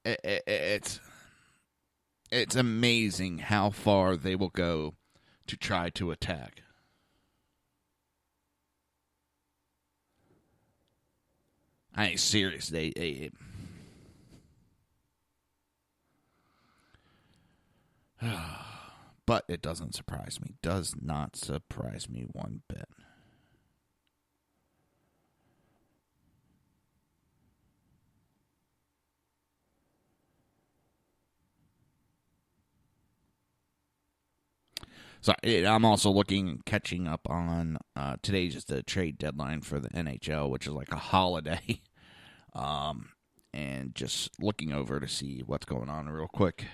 It's amazing how far they will go to try to attack. I ain't serious. But it doesn't surprise me. Does not surprise me one bit. So I'm also catching up on today's just a trade deadline for the NHL, which is like a holiday. And just looking over to see what's going on real quick.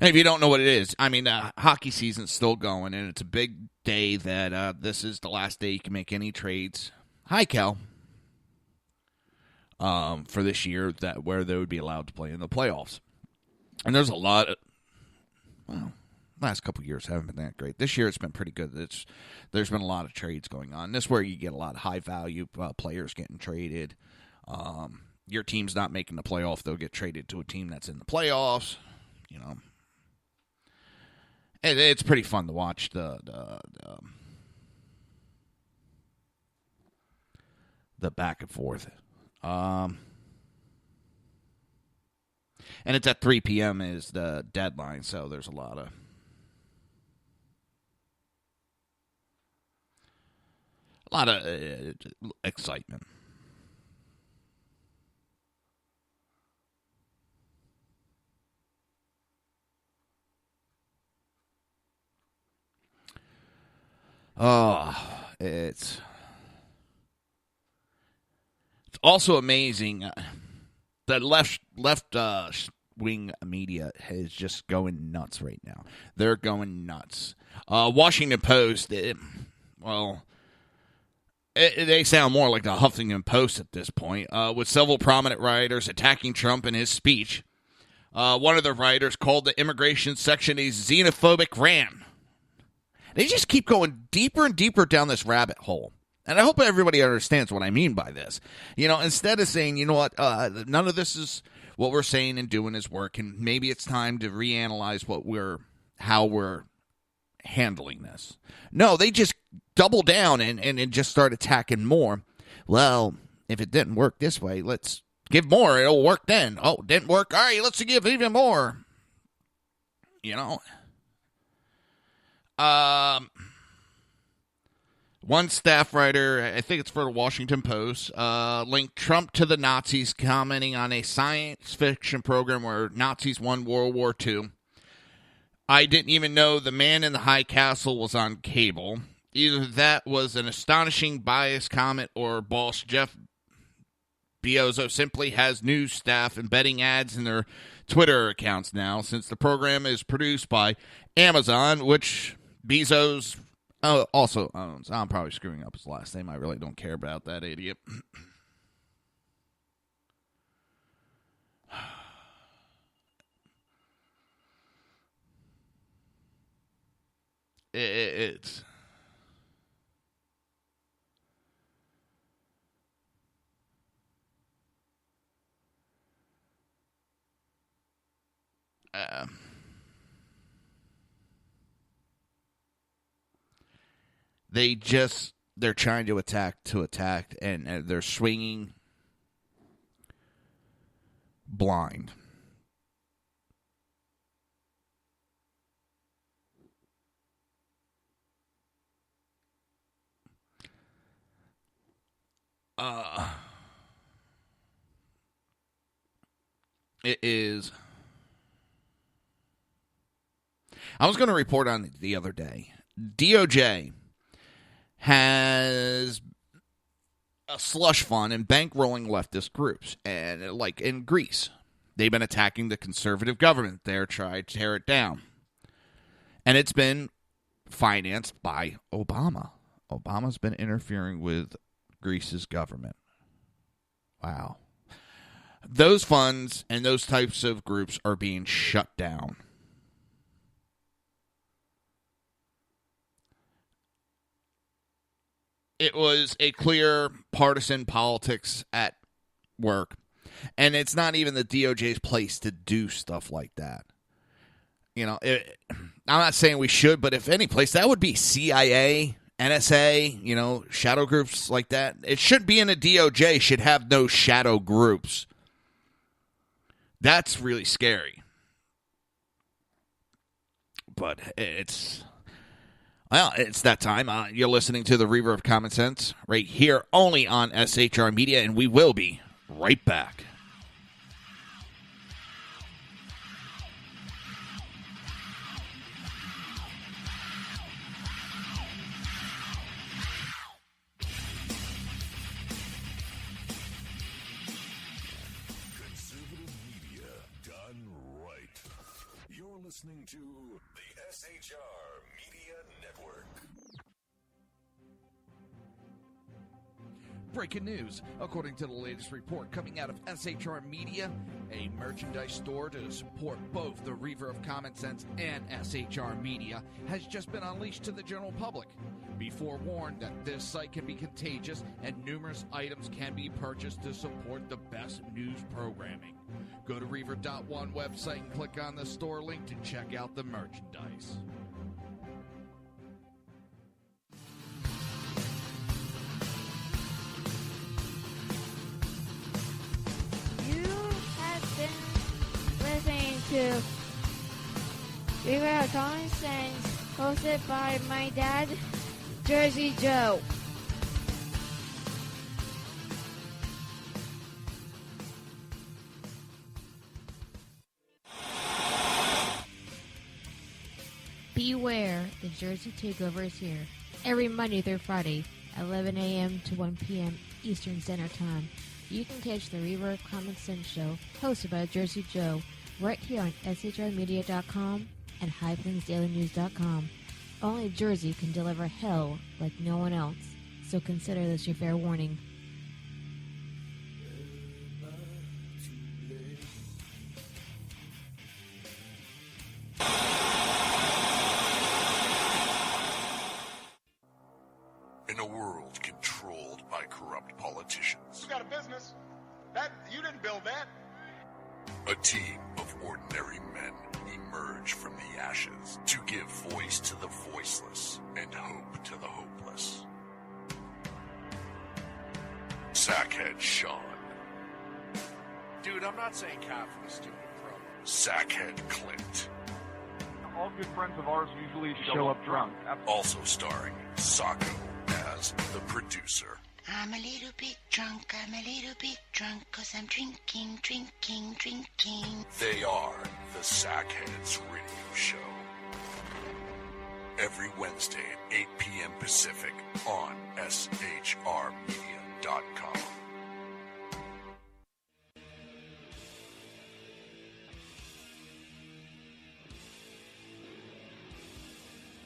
And if you don't know what it is, I mean, hockey season's still going, and it's a big day that this is the last day you can make any trades. Hi, Cal. For this year, where they would be allowed to play in the playoffs. And there's a lot of, last couple of years haven't been that great. This year it's been pretty good. There's been a lot of trades going on. This is where you get a lot of high-value players getting traded. Your team's not making the playoff, they'll get traded to a team that's in the playoffs. You know, it's pretty fun to watch the back and forth. And it's at 3 p.m. is the deadline, so there's a lot of A lot of excitement. Oh, it's also amazing that left wing media is just going nuts right now. They're going nuts. Washington Post, they sound more like the Huffington Post at this point, with several prominent writers attacking Trump in his speech. One of the writers called the immigration section a xenophobic rant. They just keep going deeper and deeper down this rabbit hole. And I hope everybody understands what I mean by this. You know, instead of saying, you know what, none of this is what we're saying and doing is working. Maybe it's time to reanalyze how we're handling this. No, they just double down and just start attacking more. Well, if it didn't work this way, let's give more. It'll work then. Oh, it didn't work. All right, let's give even more. You know. One staff writer, I think it's for the Washington Post, linked Trump to the Nazis, commenting on a science fiction program where Nazis won World War II. I didn't even know the man in the high castle was on cable. Either that was an astonishing biased comment or boss Jeff Bezos simply has news staff embedding ads in their Twitter accounts now, since the program is produced by Amazon, which Bezos also owns. I'm probably screwing up his last name. I really don't care about that idiot. It's they're trying to attack, and they're swinging blind. It is. I was going to report on it the other day. DOJ has a slush fund and bankrolling leftist groups. And like in Greece, they've been attacking the conservative government there, trying to tear it down. And it's been financed by Obama. Obama's been interfering with Greece's government. Wow. Those funds and those types of groups are being shut down. It was a clear partisan politics at work. And it's not even the DOJ's place to do stuff like that. You know, I'm not saying we should, but if any place, that would be CIA, NSA, you know, shadow groups like that. It should be in a DOJ, should have no shadow groups. That's really scary. But it's that time. You're listening to the Reaver of Common Sense right here only on SHR Media, and we will be right back. Listening to the SHR Media Network. Breaking news. According to the latest report coming out of SHR Media, a merchandise store to support both the Reaver of Common Sense and SHR Media has just been unleashed to the general public. Be forewarned that this site can be contagious and numerous items can be purchased to support the best news programming. Go to Reaver.one website and click on the store link to check out the merchandise. You have been listening to Reaver of Common Sense, hosted by my dad, Jersey Joe. Beware, the Jersey Takeover is here. Every Monday through Friday, 11 a.m. to 1 p.m. Eastern Standard Time. You can catch the Reaver of Common Sense show, hosted by Jersey Joe, right here on shrmedia.com and highplainsdailynews.com. Only Jersey can deliver hell like no one else, so consider this your fair warning. In a world controlled by corrupt politicians, You got a business. You didn't build that. a team of ordinary men emerge from the ashes to give voice to the voiceless and hope to the hopeless. Sackhead Sean, Dude, I'm not saying cop for the stupid pro. Sackhead Clint, All good friends of ours usually show up drunk. also starring Sacco as the producer. I'm a little bit drunk, I'm a little bit drunk, 'cause I'm drinking, drinking, drinking. They are the Sackheads Radio Show. Every Wednesday at 8 p.m. Pacific on shrmedia.com.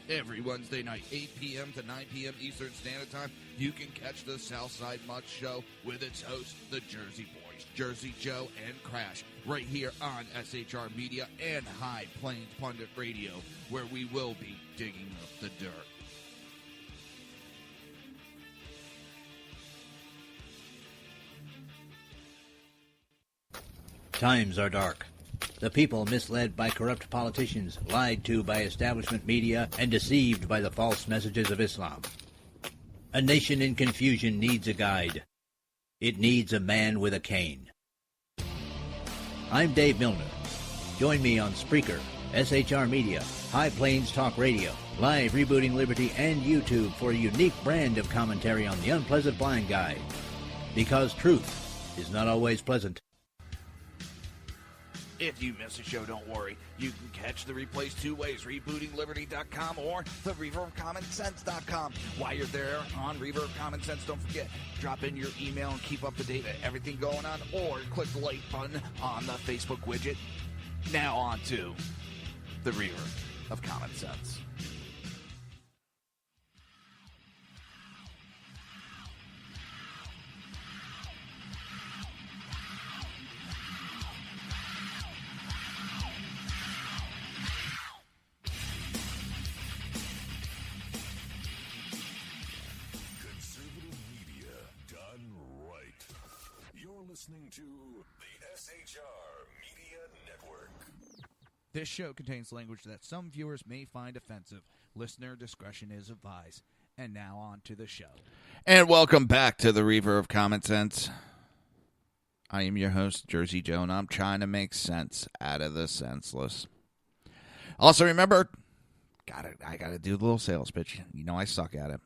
Every Wednesday night, 8 p.m. to 9 p.m. Eastern Standard Time, you can catch the Southside Mutt Show with its host, the Jersey Boys, Jersey Joe and Crash, right here on SHR Media and High Plains Pundit Radio, where we will be digging up the dirt. Times are dark. The people misled by corrupt politicians, lied to by establishment media, and deceived by the false messages of Islam. A nation in confusion needs a guide. It needs a man with a cane. I'm Dave Milner. Join me on Spreaker, SHR Media, High Plains Talk Radio, Live Rebooting Liberty, and YouTube for a unique brand of commentary on the unpleasant blind guide. Because truth is not always pleasant. If you miss a show, don't worry. You can catch the replays two ways, rebootingliberty.com or the reaverofcommonsense.com. While you're there on Reaver of Common Sense, don't forget, drop in your email and keep up to date with everything going on, or click the like button on the Facebook widget. Now on to the Reaver of Common Sense. Listening to the SHR Media Network. This show contains language that some viewers may find offensive. Listener discretion is advised. And now on to the show. And welcome back to the Reaver of Common Sense. I am your host, Jersey Joe, and I'm trying to make sense out of the senseless. Also, remember, I gotta do the little sales pitch. You know I suck at it.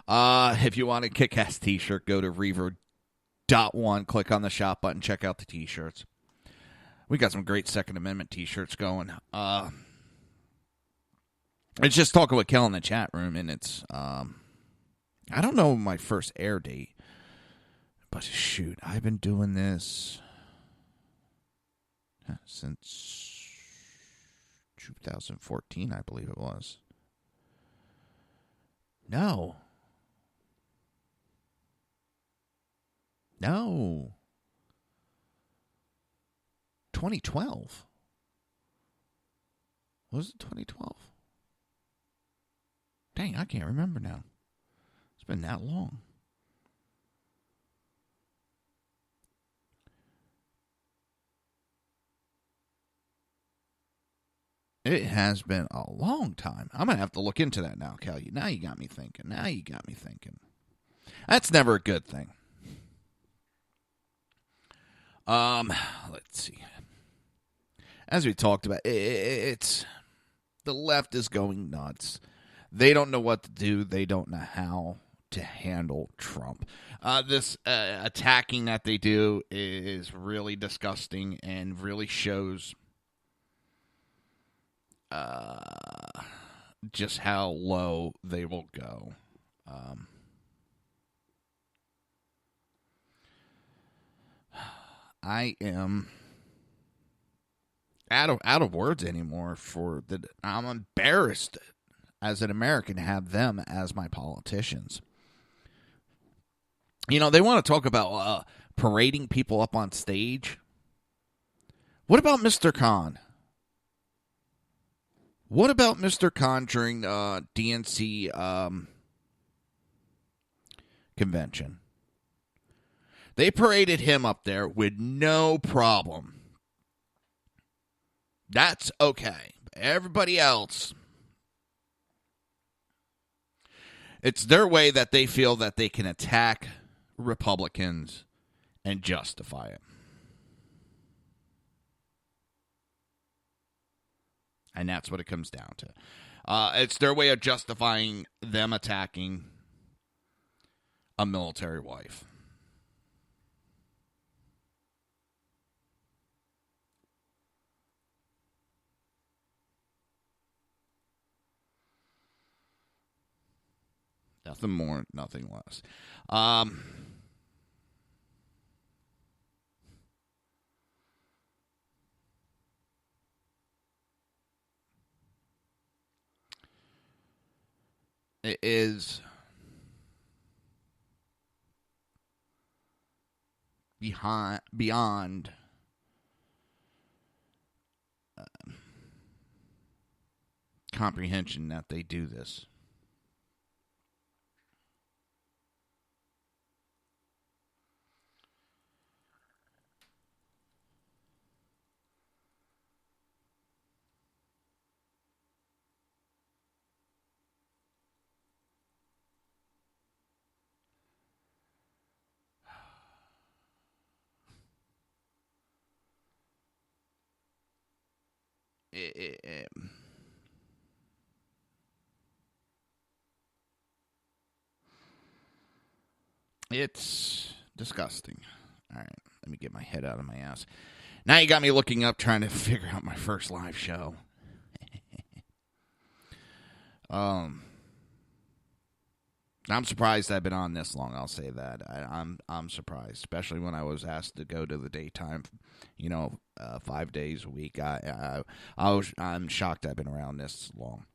If you want a kick-ass t-shirt, go to Reaver.1, click on the shop button, check out the t-shirts. We got some great Second Amendment t-shirts going. It's just talking with Kel in the chat room, and it's, I don't know my first air date, but shoot, I've been doing this since 2014, I believe it was. No. 2012. Was it 2012? Dang, I can't remember now. It's been that long. It has been a long time. I'm going to have to look into that now, Cal. Now you got me thinking. That's never a good thing. Let's see. As we talked about, it's the left is going nuts. They don't know what to do. They don't know how to handle Trump. This attacking that they do is really disgusting and really shows just how low they will go. I am out of words anymore for that. I'm embarrassed as an American to have them as my politicians. You know, they want to talk about parading people up on stage. What about Mr. Khan? What about Mr. Khan during the DNC convention? They paraded him up there with no problem. That's okay. Everybody else, it's their way that they feel that they can attack Republicans and justify it. And that's what it comes down to. It's their way of justifying them attacking a military wife. Nothing more, nothing less. It is beyond comprehension that they do this. It's disgusting. All right, let me get my head out of my ass. Now you got me looking up trying to figure out my first live show. I'm surprised I've been on this long. I'll say that. I'm surprised, especially when I was asked to go to the daytime, 5 days a week. I'm shocked I've been around this long.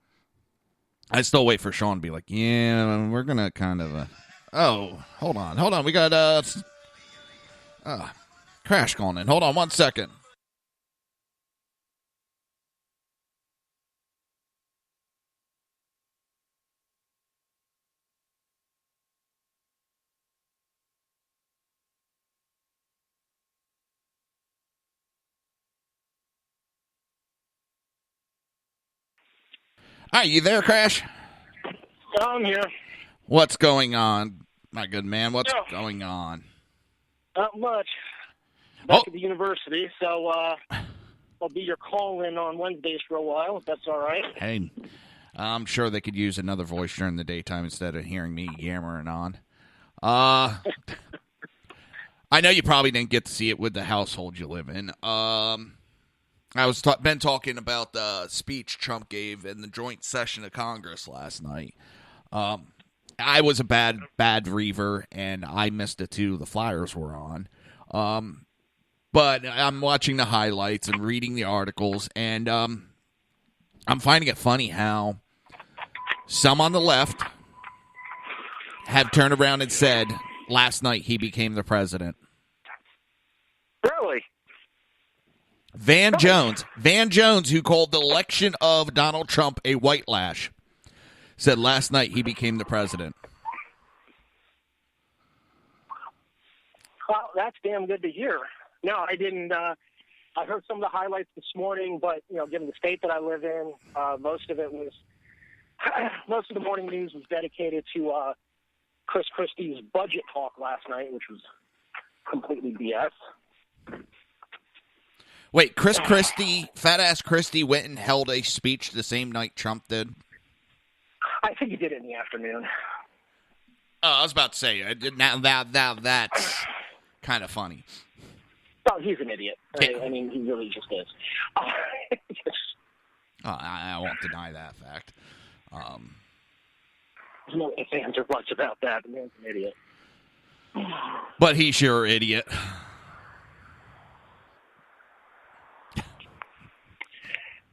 I still wait for Sean to be like, yeah, we're gonna kind of. Oh, hold on. We got crash going in. Hold on 1 second. Are you there, Crash? I'm here. What's going on, my good man? What's going on? Not much. Back at the university, so I'll be your call-in on Wednesdays for a while, if that's all right. Hey, I'm sure they could use another voice during the daytime instead of hearing me yammering on. I know you probably didn't get to see it with the household you live in. I was been talking about the speech Trump gave in the joint session of Congress last night. I was a bad Reaver, and I missed it too. The Flyers were on. But I'm watching the highlights and reading the articles, and I'm finding it funny how some on the left have turned around and said last night he became the president. Really? Van Jones, who called the election of Donald Trump a white lash, said last night he became the president. Well, that's damn good to hear. No, I didn't. I heard some of the highlights this morning, but given the state that I live in, most of the morning news was dedicated to Chris Christie's budget talk last night, which was completely BS. Wait, Chris Christie, fat-ass Christie, went and held a speech the same night Trump did? I think he did it in the afternoon. Oh, I was about to say, now that's kind of funny. Oh, he's an idiot. I mean, he really just is. I won't deny that fact. There's no ifs, ands, or buts about that. The man's an idiot. But he's your idiot.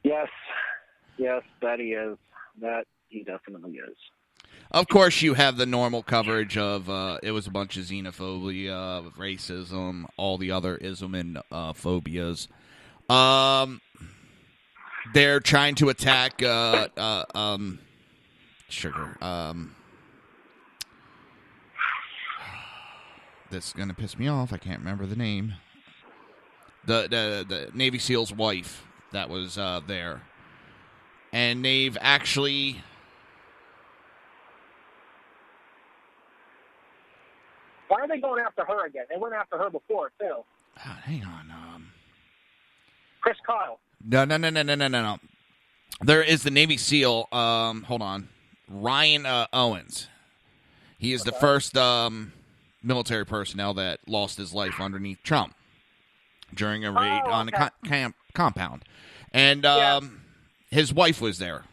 Yes, that he is. That he definitely is. Of course, you have the normal coverage of it was a bunch of xenophobia, racism, all the other ism and phobias. They're trying to attack sugar. This is gonna piss me off. I can't remember the name. The Navy SEAL's wife that was there, and they've actually. Why are they going after her again? They went after her before, too. Hang on. Chris Kyle. No. There is the Navy SEAL. Hold on. Ryan Owens. He is the first military personnel that lost his life underneath Trump during a raid on a compound. And his wife was there.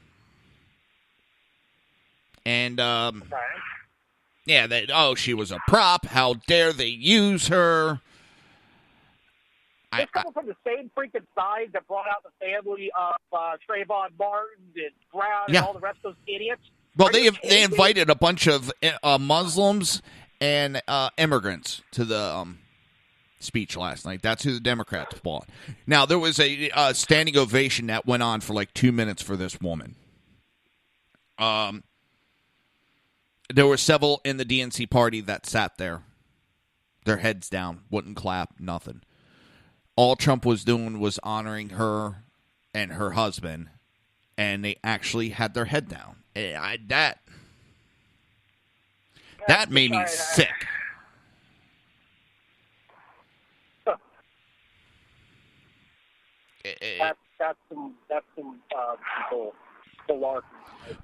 And yeah, she was a prop. How dare they use her? It's coming from the same freaking side that brought out the family of Trayvon Martin and Brown and all the rest of those idiots. Well, they invited a bunch of Muslims and immigrants to the speech last night. That's who the Democrats bought. Now, there was a standing ovation that went on for like 2 minutes for this woman. There were several in the DNC party that sat there, their heads down, wouldn't clap, nothing. All Trump was doing was honoring her and her husband, and they actually had their head down. That made me sick. That's some malarkey.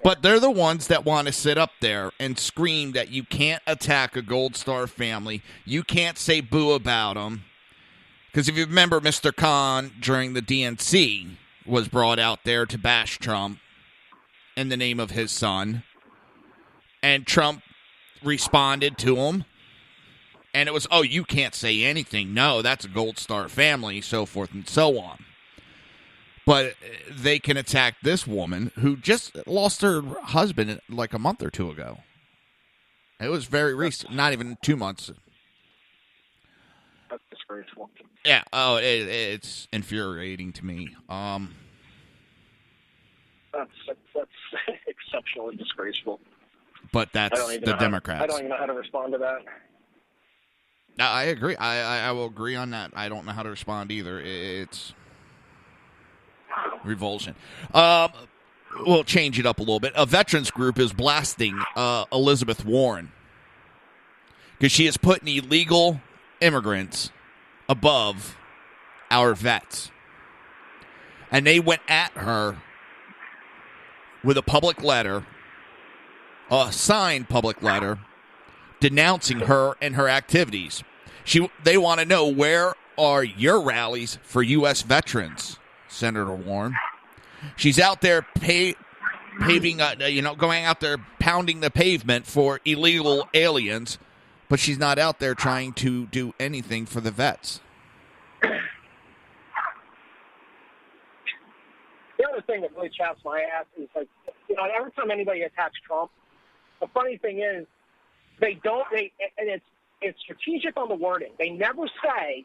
But they're the ones that want to sit up there and scream that you can't attack a Gold Star family. You can't say boo about them. Because if you remember, Mr. Khan, during the DNC, was brought out there to bash Trump in the name of his son. And Trump responded to him. And it was, you can't say anything. No, that's a Gold Star family, so forth and so on. But they can attack this woman who just lost her husband like a month or two ago. It was very recent, not even 2 months. That's disgraceful. Yeah, it's infuriating to me. That's exceptionally disgraceful. But that's the Democrats. I don't even know how to respond to that. I agree. I will agree on that. I don't know how to respond either. It's revulsion. We'll change it up a little bit. A veterans group is blasting Elizabeth Warren because she is putting illegal immigrants above our vets. And they went at her with a public letter, a signed public letter, denouncing her and her activities. They want to know, where are your rallies for U.S. veterans, Senator Warren? She's out there paving, going out there pounding the pavement for illegal aliens, but she's not out there trying to do anything for the vets. The other thing that really chaps my ass is, every time anybody attacks Trump, the funny thing is, and it's strategic on the wording. They never say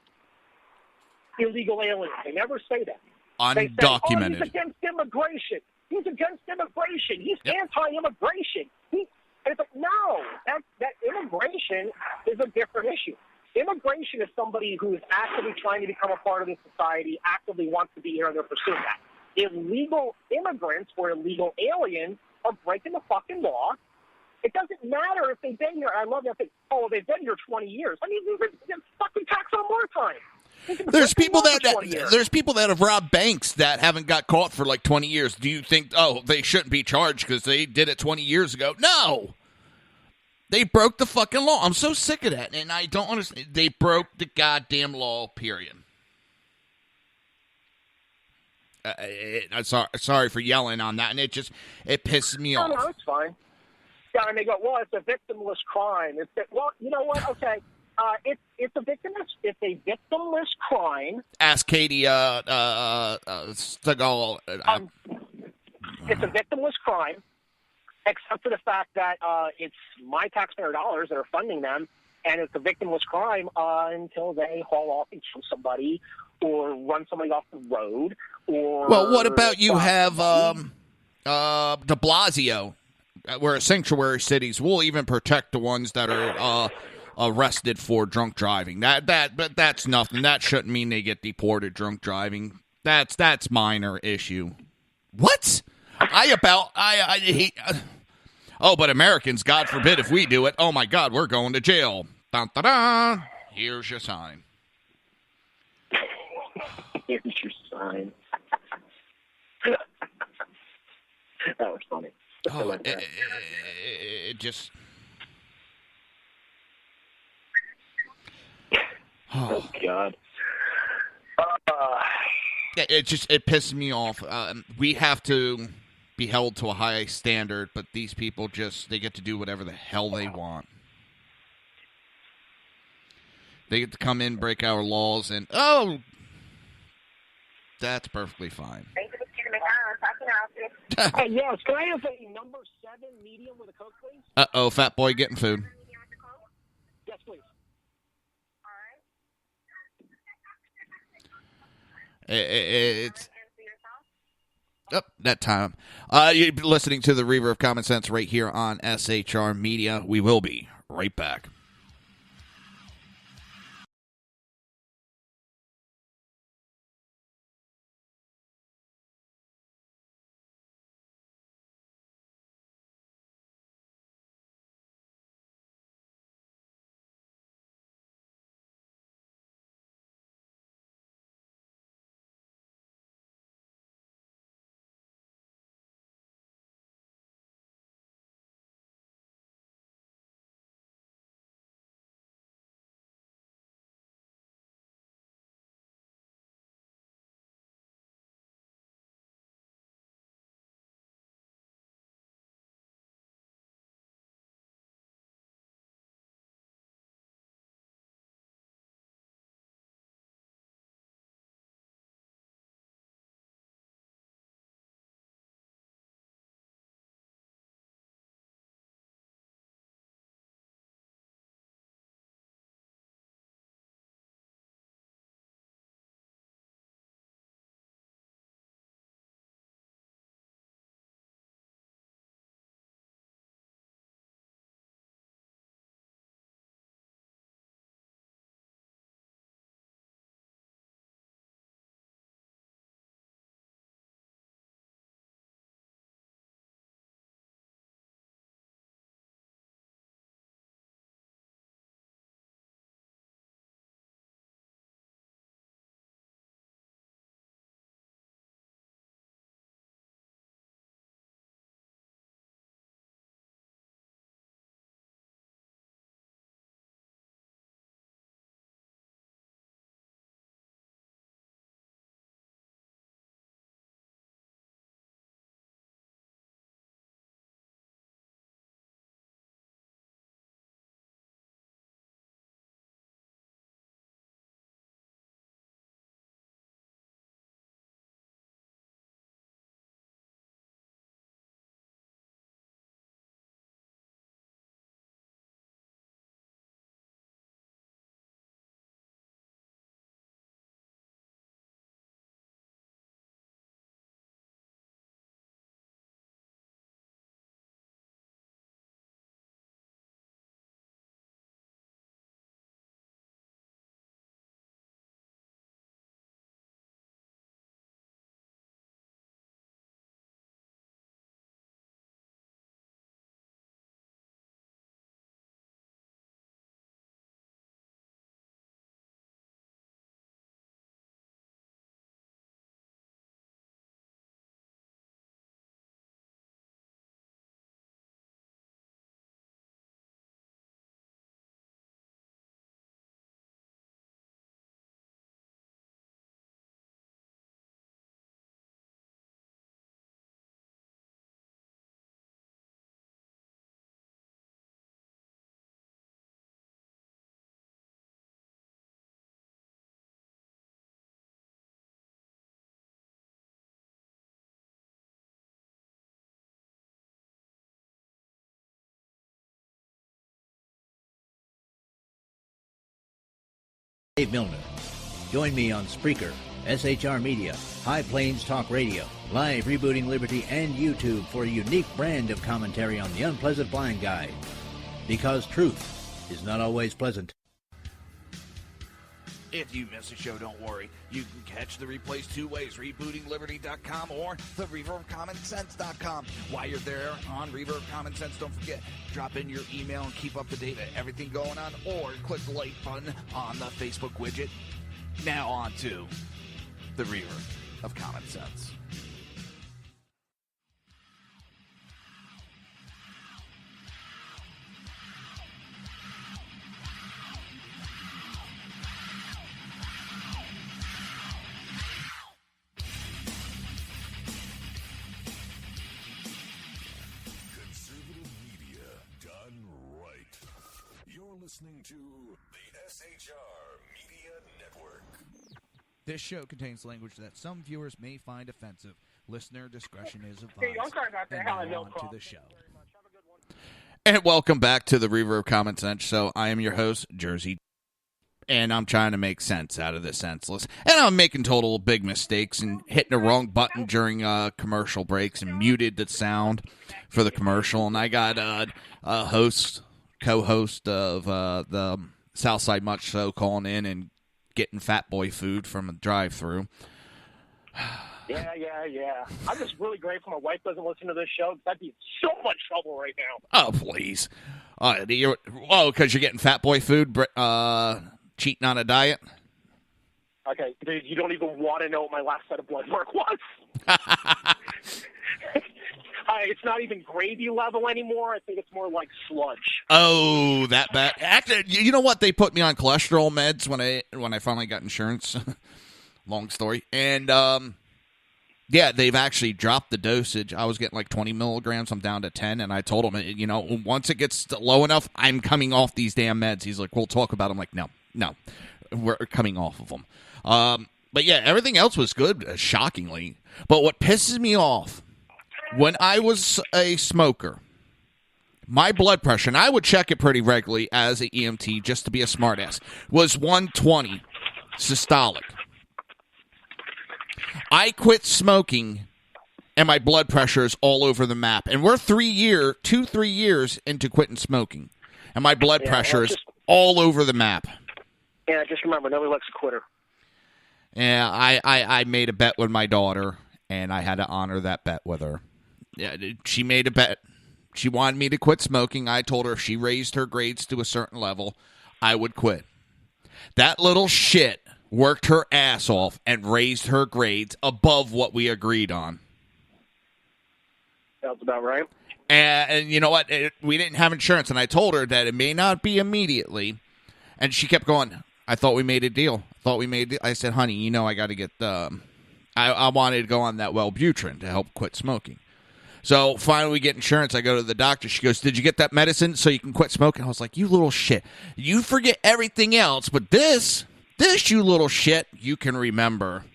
illegal aliens. They never say that. Undocumented. He's against immigration. He's against immigration. He's anti-immigration. And it's like, no, that immigration is a different issue. Immigration is somebody who is actively trying to become a part of this society, actively wants to be here, and they're pursuing that. Illegal immigrants or illegal aliens are breaking the fucking law. It doesn't matter if they've been here. I love that thing. They've been here 20 years. I mean, they're fucking tax on more time. There's people that have robbed banks that haven't got caught for like 20 years. Do you think, they shouldn't be charged because they did it 20 years ago? No. They broke the fucking law. I'm so sick of that, and I don't understand. They broke the goddamn law, period. Sorry for yelling on that, and it pisses me off. No, it's fine. Yeah, and they go, well, it's a victimless crime. Well, you know what? Okay, it's a victimless crime. Ask Katie Stegall. It's a victimless crime, except for the fact that it's my taxpayer dollars that are funding them, and it's a victimless crime until they haul off and kill somebody or run somebody off the road. Well, what about you have de Blasio? We're sanctuary cities. We'll even protect the ones that are arrested for drunk driving. But that's nothing. That shouldn't mean they get deported. Drunk driving. That's minor issue. What? But Americans, God forbid if we do it. Oh my God, we're going to jail. Dun, dun, dun. Here's your sign. Here's your sign. That was funny. It just. Oh God. It pisses me off. We have to be held to a high standard, but these people they get to do whatever the hell they want. They get to come in, break our laws, and that's perfectly fine. Hey, yes, can I have a number 7 medium with a Coke, please? Uh-oh, fat boy getting food. Yes, please. It's that time. You're listening to the Reaver of Common Sense right here on SHR Media. We will be right back. Dave Milner. Join me on Spreaker, SHR Media, High Plains Talk Radio, Live Rebooting Liberty, and YouTube for a unique brand of commentary on the Unpleasant Blind Guide. Because truth is not always pleasant. If you miss a show, don't worry. You can catch the replays two ways, rebootingliberty.com or the Reaver of Common Sense.com. While you're there on Reaver of Common Sense, don't forget, drop in your email and keep up to date with everything going on, or click the like button on the Facebook widget. Now on to the Reaver of Common Sense. Listening to the SHR Media Network. This show contains language that some viewers may find offensive. Listener discretion is advised. Hey, I'm sorry about that. And now on to the show. And welcome back to the Reaver of Common Sense Show. I am your host, Jersey. And I'm trying to make sense out of the senseless. And I'm making total big mistakes and hitting the wrong button during commercial breaks and muted the sound for the commercial. And I got a co-host of the Southside Much So calling in and getting fat boy food from a drive-through. Yeah. I'm just really grateful my wife doesn't listen to this show because I'd be in so much trouble right now. Oh, please. Because you're getting fat boy food, cheating on a diet? Okay, dude, you don't even want to know what my last set of blood work was. It's not even gravy level anymore. I think it's more like sludge. Oh, that bad. Actually, you know what? They put me on cholesterol meds when I finally got insurance. Long story. And, yeah, they've actually dropped the dosage. I was getting like 20 milligrams. I'm down to 10. And I told him, once it gets low enough, I'm coming off these damn meds. He's like, we'll talk about it. I'm like, no, we're coming off of them. But, yeah, everything else was good, shockingly. But what pisses me off, when I was a smoker, my blood pressure, and I would check it pretty regularly as an EMT just to be a smartass, was 120 systolic. I quit smoking, and my blood pressure is all over the map. And we're 3 years into quitting smoking, and my blood pressure is all over the map. Yeah, just remember, nobody likes a quitter. Yeah, I made a bet with my daughter, and I had to honor that bet with her. Yeah, she made a bet. She wanted me to quit smoking. I told her if she raised her grades to a certain level, I would quit. That little shit worked her ass off and raised her grades above what we agreed on. That's about right. And you know what? We didn't have insurance, and I told her that it may not be immediately. And she kept going, I thought we made a deal. I said, honey, I got to get I wanted to go on that Wellbutrin to help quit smoking. So finally we get insurance. I go to the doctor. She goes, did you get that medicine so you can quit smoking? I was like, you little shit. You forget everything else, but this, you little shit, you can remember.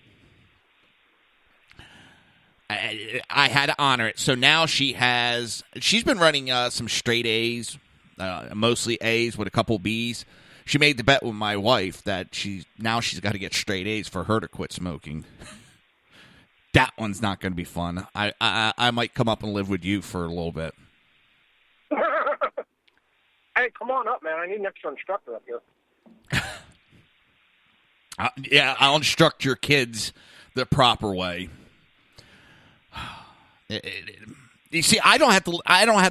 I had to honor it. So now she's been running some straight A's, mostly A's with a couple B's. She made the bet with my wife that she's got to get straight A's for her to quit smoking. That one's not going to be fun. I might come up and live with you for a little bit. Hey, come on up, man. I need an extra instructor up here. Yeah, I'll instruct your kids the proper way. You see, I don't have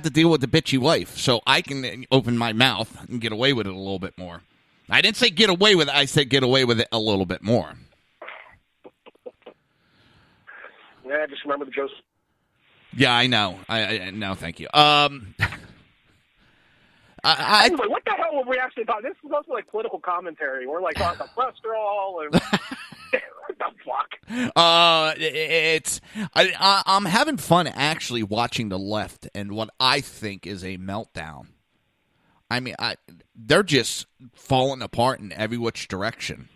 to deal with the bitchy wife, so I can open my mouth and get away with it a little bit more. I didn't say get away with it. I said get away with it a little bit more. Yeah, just remember the Joseph. Yeah, I know. I no, thank you. Anyway, what the hell were we actually talking? This is also like political commentary. We're like talking about cholesterol and what the fuck? I'm having fun actually watching the left and what I think is a meltdown. I mean, they're just falling apart in every which direction.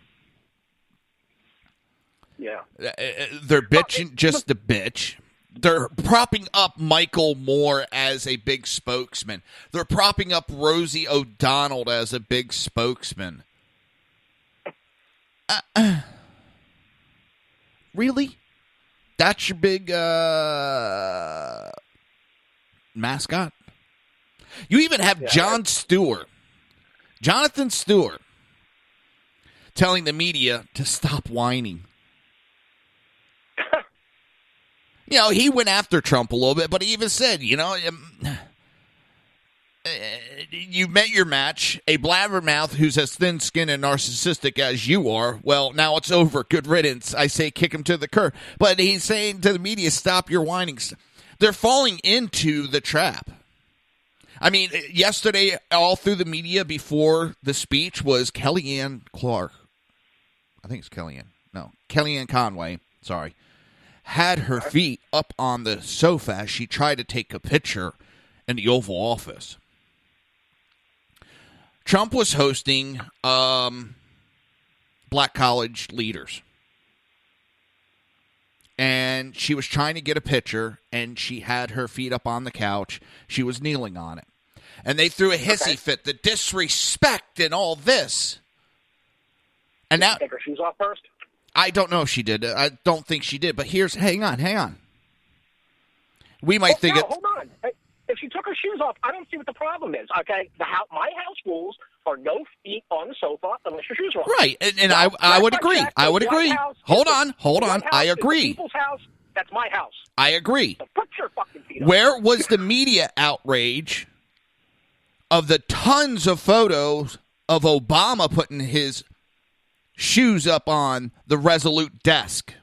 Yeah. They're bitching just to bitch. They're propping up Michael Moore as a big spokesman. They're propping up Rosie O'Donnell as a big spokesman. Really? That's your big mascot? You even have Jonathan Stewart, telling the media to stop whining. He went after Trump a little bit, but he even said, you met your match, a blabbermouth who's as thin-skinned and narcissistic as you are. Well, now it's over. Good riddance. I say kick him to the curb. But he's saying to the media, stop your whining. They're falling into the trap. I mean, yesterday, all through the media before the speech was Kellyanne Clark. I think it's Kellyanne. No, Kellyanne Conway. Sorry. Had her feet up on the sofa as she tried to take a picture in the Oval Office. Trump was hosting black college leaders. And she was trying to get a picture, and she had her feet up on the couch. She was kneeling on it. And they threw a hissy fit, the disrespect and all this. And now, take her shoes off first? I don't know if she did. I don't think she did. But hang on. We might think hold on. If she took her shoes off, I don't see what the problem is. Okay, my house rules are no feet on the sofa unless your shoes are off. Right, and I would agree. I would agree. Hold on. I agree. People's house. That's my house. I agree. So put your fucking feet up. Where was the media outrage of the tons of photos of Obama putting his shoes up on the Resolute desk?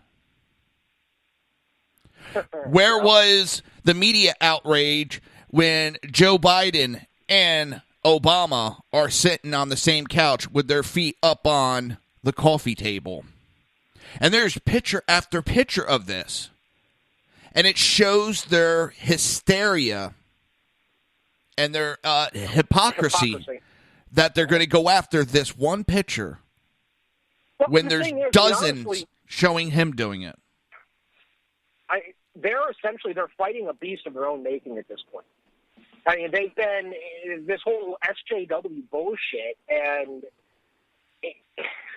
Where was the media outrage when Joe Biden and Obama are sitting on the same couch with their feet up on the coffee table? And there's picture after picture of this. And it shows their hysteria and their hypocrisy that they're going to go after this one picture when there's dozens honestly, showing him doing it. They're fighting a beast of their own making at this point. I mean, they've been this whole SJW bullshit, and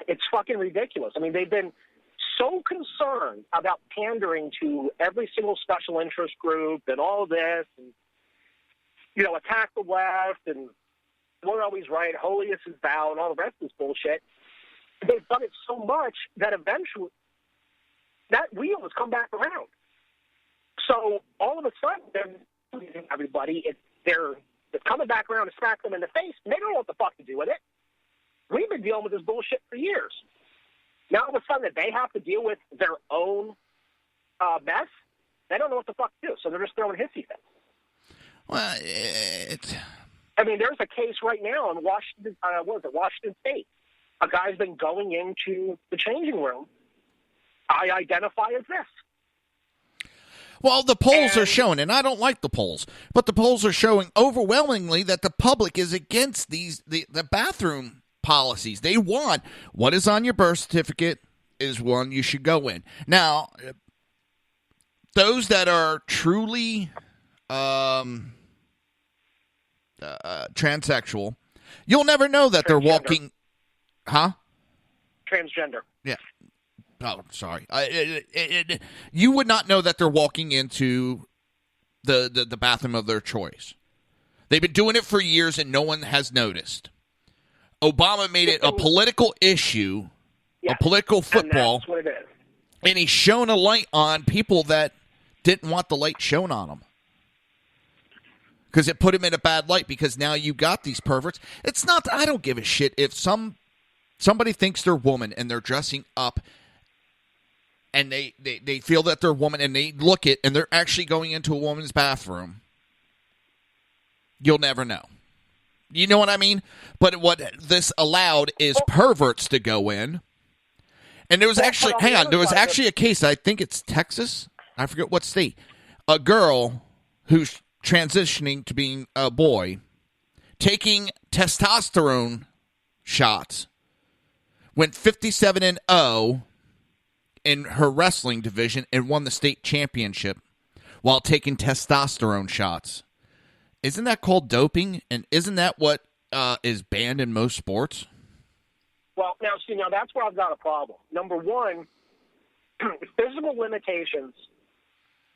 it's fucking ridiculous. I mean, they've been so concerned about pandering to every single special interest group and all this, and attack the left, and we're always right, holiest is thou, and all the rest of this bullshit. They've done it so much that eventually that wheel has come back around. So all of a sudden, they're losing everybody. They're coming back around to smack them in the face, and they don't know what the fuck to do with it. We've been dealing with this bullshit for years. Now all of a sudden that they have to deal with their own mess, they don't know what the fuck to do, so they're just throwing hissy fits. Well, I mean, there's a case right now in Washington, Washington State. A guy's been going into the changing room. I identify as this. Well, the polls are showing, and I don't like the polls, but the polls are showing overwhelmingly that the public is against the bathroom policies. They want what is on your birth certificate is one you should go in. Now, those that are truly transsexual, you'll never know that they're walking. Huh? Transgender. Yeah. Oh, sorry. You would not know that they're walking into the bathroom of their choice. They've been doing it for years and no one has noticed. Obama made it a political issue, a political football, and that's what it is. And he's shown a light on people that didn't want the light shown on them. Because it put him in a bad light because now you got these perverts. It's not, I don't give a shit if somebody thinks they're a woman and they're dressing up and they feel that they're a woman and they look it and they're actually going into a woman's bathroom. You'll never know. You know what I mean? But what this allowed is perverts to go in. And there was actually, there was actually a case, I think it's Texas, I forget what state, a girl who's transitioning to being a boy, taking testosterone shots, went 57-0 in her wrestling division and won the state championship while taking testosterone shots. Isn't that called doping? And isn't that what is banned in most sports? Well, now that's where I've got a problem. Number one, physical limitations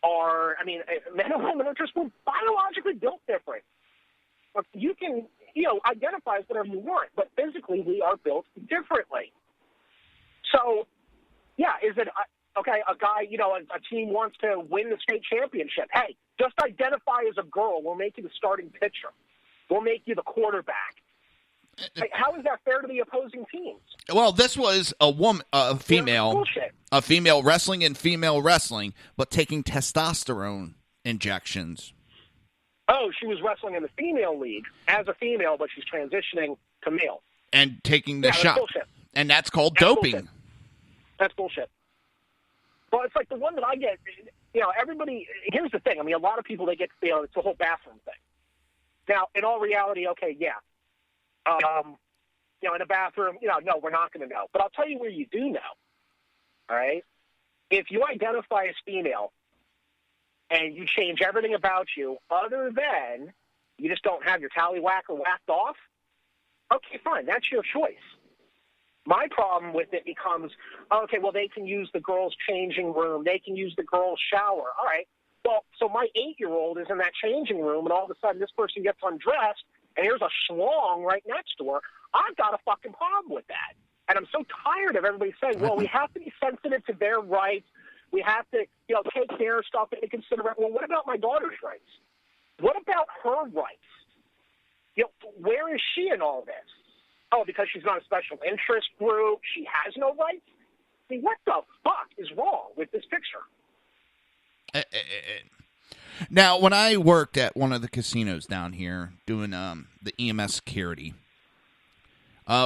are, men and women are just biologically built different. Look, you can, identify as whatever you want, but physically we are built differently. So, yeah, is it, okay, a guy, a team wants to win the state championship. Hey, just identify as a girl. We'll make you the starting pitcher. We'll make you the quarterback. Hey, how is that fair to the opposing teams? Well, this was a female wrestling in female wrestling, but taking testosterone injections. Oh, she was wrestling in the female league as a female, but she's transitioning to male. And taking the shot. Bullshit. And that's called doping. Bullshit. That's bullshit. Well, it's like the one that I get, everybody, here's the thing. A lot of people, they get, it's the whole bathroom thing. Now, in all reality, okay, yeah. In a bathroom, no, we're not going to know. But I'll tell you where you do know, all right? If you identify as female and you change everything about you other than you just don't have your tallywhacker whacked off, okay, fine, that's your choice. My problem with it becomes, okay, well, they can use the girls' changing room. They can use the girls' shower. All right. Well, so my 8-year-old is in that changing room, and all of a sudden this person gets undressed, and here's a schlong right next to her. I've got a fucking problem with that. And I'm so tired of everybody saying, well, we have to be sensitive to their rights. We have to, take their stuff into consideration. Well, what about my daughter's rights? What about her rights? Where is she in all this? Oh, because she's not a special interest group, she has no rights? What the fuck is wrong with this picture? Now, when I worked at one of the casinos down here doing the EMS security,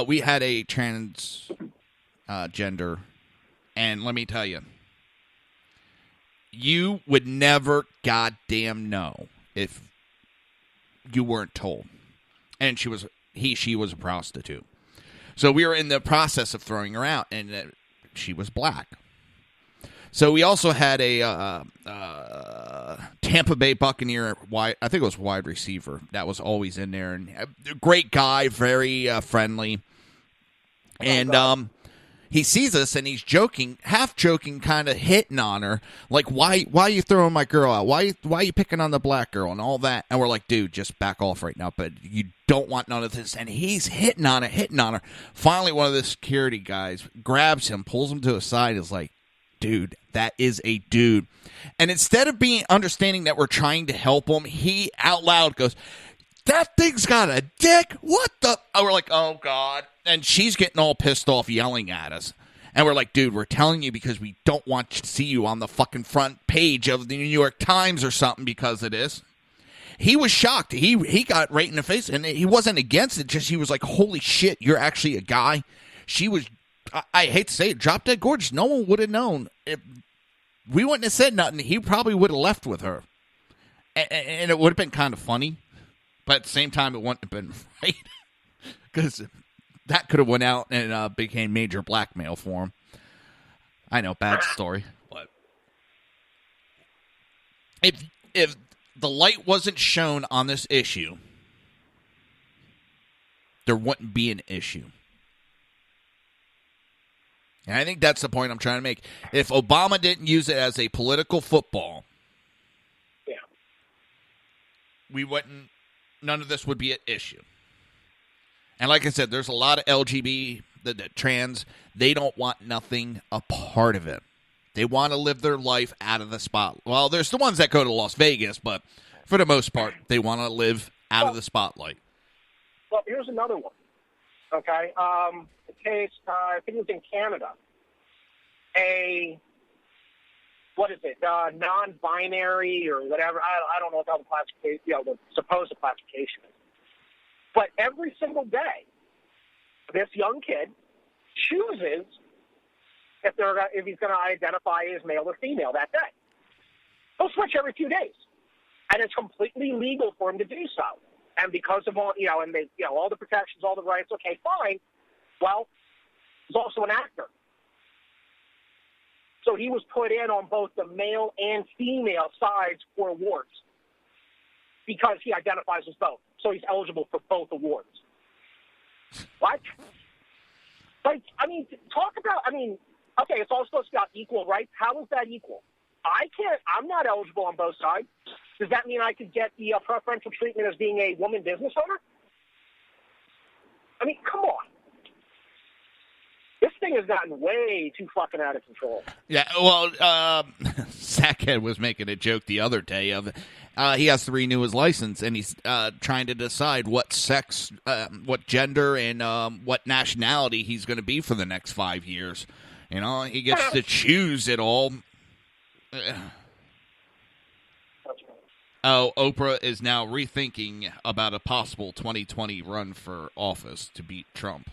we had a transgender, and let me tell you, you would never goddamn know if you weren't told. And she was a prostitute. So we were in the process of throwing her out, and she was black. So we also had a Tampa Bay Buccaneer, I think it was wide receiver, that was always in there. And a great guy, very friendly. And he sees us, and he's joking, half joking, kind of hitting on her. Like, why are you throwing my girl out? Why are you picking on the black girl and all that? And we're like, dude, just back off right now. But you don't want none of this. And he's hitting on her. Finally, one of the security guys grabs him, pulls him to a side, is like, dude, that is a dude. And instead of being understanding that we're trying to help him, he out loud goes, that thing's got a dick? What the? And we're like, oh, God. And she's getting all pissed off, yelling at us. And we're like, dude, we're telling you because we don't want to see you on the fucking front page of the New York Times or something because of this. He was shocked. He got right in the face, and he wasn't against it. Just he was like, holy shit, you're actually a guy. She was, I hate to say it, drop dead gorgeous. No one would have known. If we wouldn't have said nothing, he probably would have left with her. And it would have been kind of funny. But at the same time, it wouldn't have been right. Because that could have went out and became major blackmail for him. I know, bad story. But if the light wasn't shown on this issue, there wouldn't be an issue. And I think that's the point I'm trying to make. If Obama didn't use it as a political football, we wouldn't. None of this would be an issue. And like I said, there's a lot of LGBT, the trans, they don't want nothing a part of it. They want to live their life out of the spotlight. Well, there's the ones that go to Las Vegas, but for the most part, they want to live out of the spotlight. Well, here's another one. Okay? A case, I think it was in Canada. What is it, non-binary or whatever. I don't know what the classification, the supposed classification is. But every single day, this young kid chooses if he's going to identify as male or female that day. He'll switch every few days, and it's completely legal for him to do so. And because of all, and they, all the protections, all the rights. Okay, fine. Well, he's also an actor. So he was put in on both the male and female sides for awards because he identifies as both. So he's eligible for both awards. What? Like, I mean, talk about, I mean, okay, it's all supposed to be about equal rights. How is that equal? I'm not eligible on both sides. Does that mean I could get the preferential treatment as being a woman business owner? I mean, come on. This thing has gotten way too fucking out of control. Yeah, well, Sackhead was making a joke the other day of he has to renew his license, and he's trying to decide what sex, what gender, and what nationality he's going to be for the next 5 years. You know, he gets to choose it all. Oh, Oprah is now rethinking about a possible 2020 run for office to beat Trump.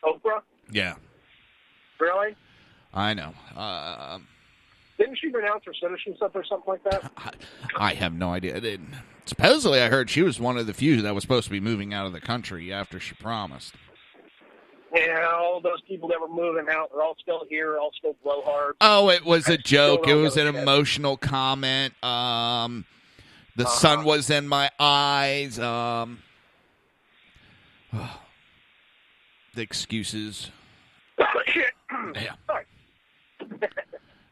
Oprah? Yeah. Really? I know. Didn't she renounce her citizenship or something like that? I have no idea. Supposedly, I heard she was one of the few that was supposed to be moving out of the country after she promised. Yeah, all those people that were moving out are all still here, all still blowhards. Oh, it was a joke. It was an emotional comment. The sun was in my eyes. The excuses. Shit. Yeah. Sorry.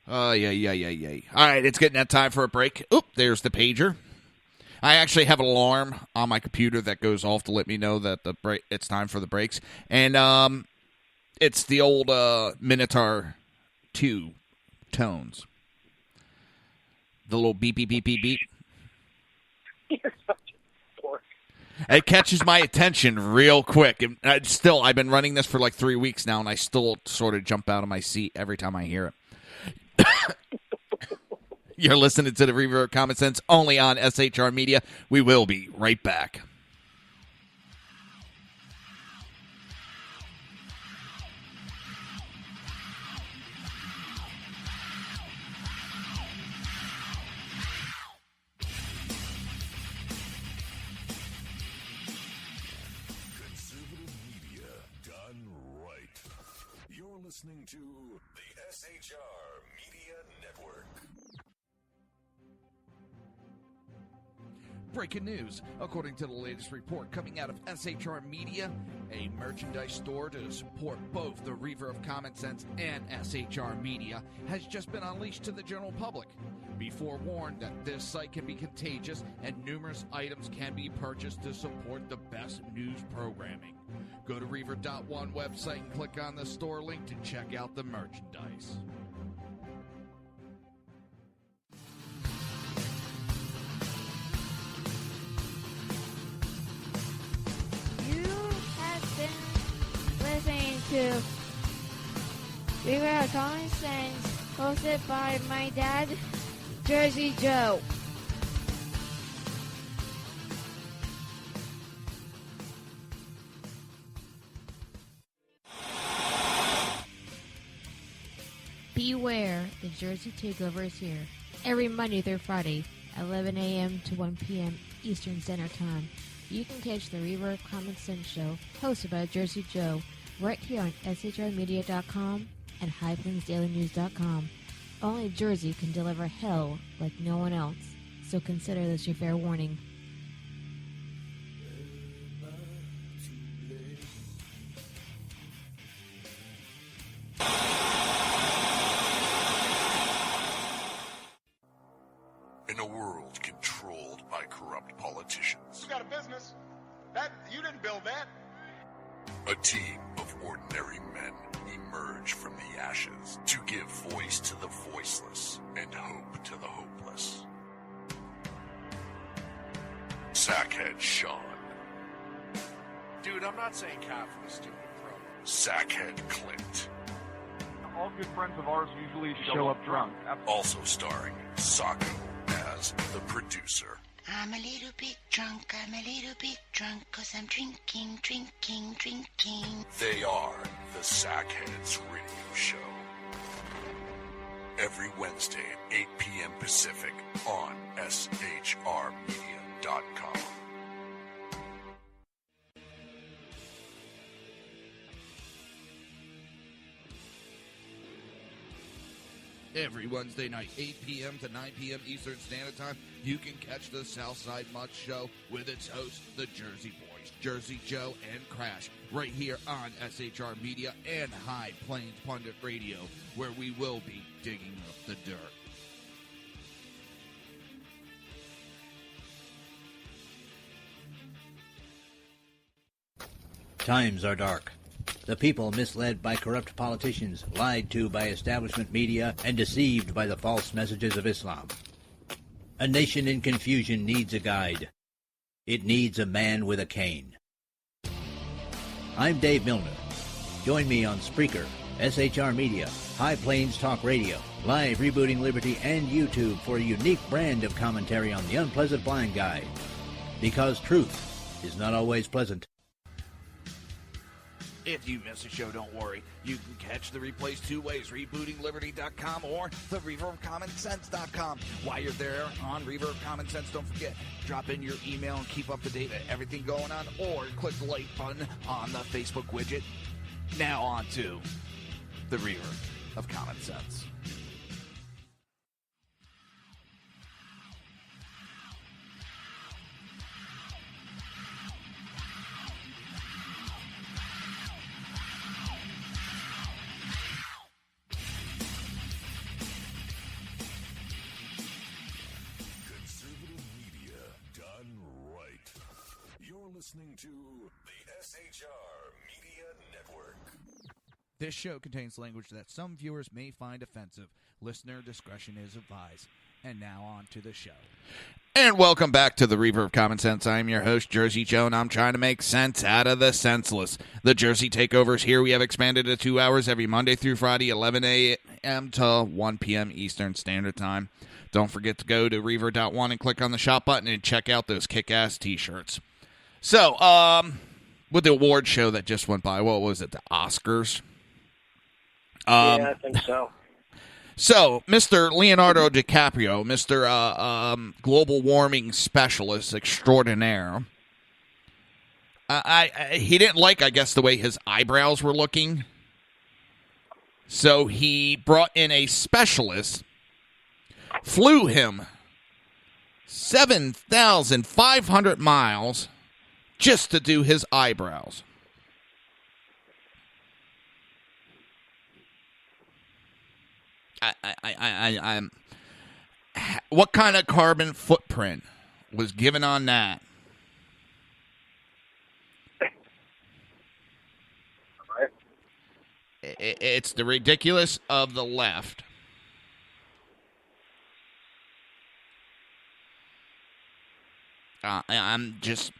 Yeah. All right, it's getting that time for a break. Oop, there's the pager. I actually have an alarm on my computer that goes off to let me know that it's time for the breaks. And it's the old Minotaur 2 tones. The little beep, beep, beep, beep, beep. You're such a dork. It catches my attention real quick. And I've been running this for like 3 weeks now, and I still sort of jump out of my seat every time I hear it. You're listening to the Reaver of Common Sense only on SHR Media. We will be right back. Conservative media done right. You're listening to the SHR Media Network. Breaking news. According to the latest report coming out of SHR Media, a merchandise store to support both the Reaver of Common Sense and SHR Media has just been unleashed to the general public. Be forewarned that this site can be contagious and numerous items can be purchased to support the best news programming. Go to Reaver.one website and click on the store link to check out the merchandise. Listening to Reaver of Common Sense, hosted by my dad, Jersey Joe. Beware, the Jersey Takeover is here. Every Monday through Friday, 11 a.m. to 1 p.m. Eastern Standard Time. You can catch the Reaver of Common Sense show, hosted by Jersey Joe, right here on SHRmedia.com and HighPlainsDailyNews.com. Only Jersey can deliver hell like no one else, so consider this your fair warning. In a world controlled by corrupt politicians, You got a business. You didn't build that. a team of ordinary men emerge from the ashes to give voice to the voiceless and hope to the hopeless. Sackhead Sean, Dude, I'm not saying confidence, stupid bro. Sackhead Clint, All good friends of ours usually show up drunk. also starring Sacco as the producer. I'm a little bit drunk, 'cause I'm drinking. They are the Sackheads Radio Show. Every Wednesday at 8 p.m. Pacific on SHRmedia.com. Every Wednesday night, 8 p.m. to 9 p.m. Eastern Standard Time, you can catch the Southside Mutt Show with its host, the Jersey Boy Jersey Joe and Crash, right here on SHR Media and High Plains Pundit Radio, where we will be digging up the dirt. Times are dark. The people misled by corrupt politicians, lied to by establishment media, and deceived by the false messages of Islam. A nation in confusion needs a guide. It needs a man with a cane. I'm Dave Milner. Join me on Spreaker, SHR Media, High Plains Talk Radio, Live Rebooting Liberty, and YouTube for a unique brand of commentary on the unpleasant blind guide. Because truth is not always pleasant. If you miss a show, don't worry. You can catch the replays two ways, rebootingliberty.com or the Reaver of Common Sense.com. While you're there on Reaver of Common Sense, don't forget, drop in your email and keep up to date with everything going on, or click the like button on the Facebook widget. Now on to the Reaver of Common Sense. Listening to the SHR Media Network. This show contains language that some viewers may find offensive. Listener discretion is advised. And now on to the show. And welcome back to the Reaver of Common Sense. I'm your host, Jersey Joe, and I'm trying to make sense out of the senseless. The Jersey Takeovers here. We have expanded to 2 hours every Monday through Friday, 11 a.m. to 1 p.m. Eastern Standard Time. Don't forget to go to Reaver.one and click on the shop button and check out those kick-ass t-shirts. So, with the award show that just went by, what was it, the Oscars? Yeah, I think so. So, Mr. Leonardo DiCaprio, Mr. Global Warming Specialist Extraordinaire, he didn't like, I guess, the way his eyebrows were looking. So he brought in a specialist, flew him 7,500 miles just to do his eyebrows. I'm. What kind of carbon footprint was given on that? It's the ridiculous of the left. I'm just.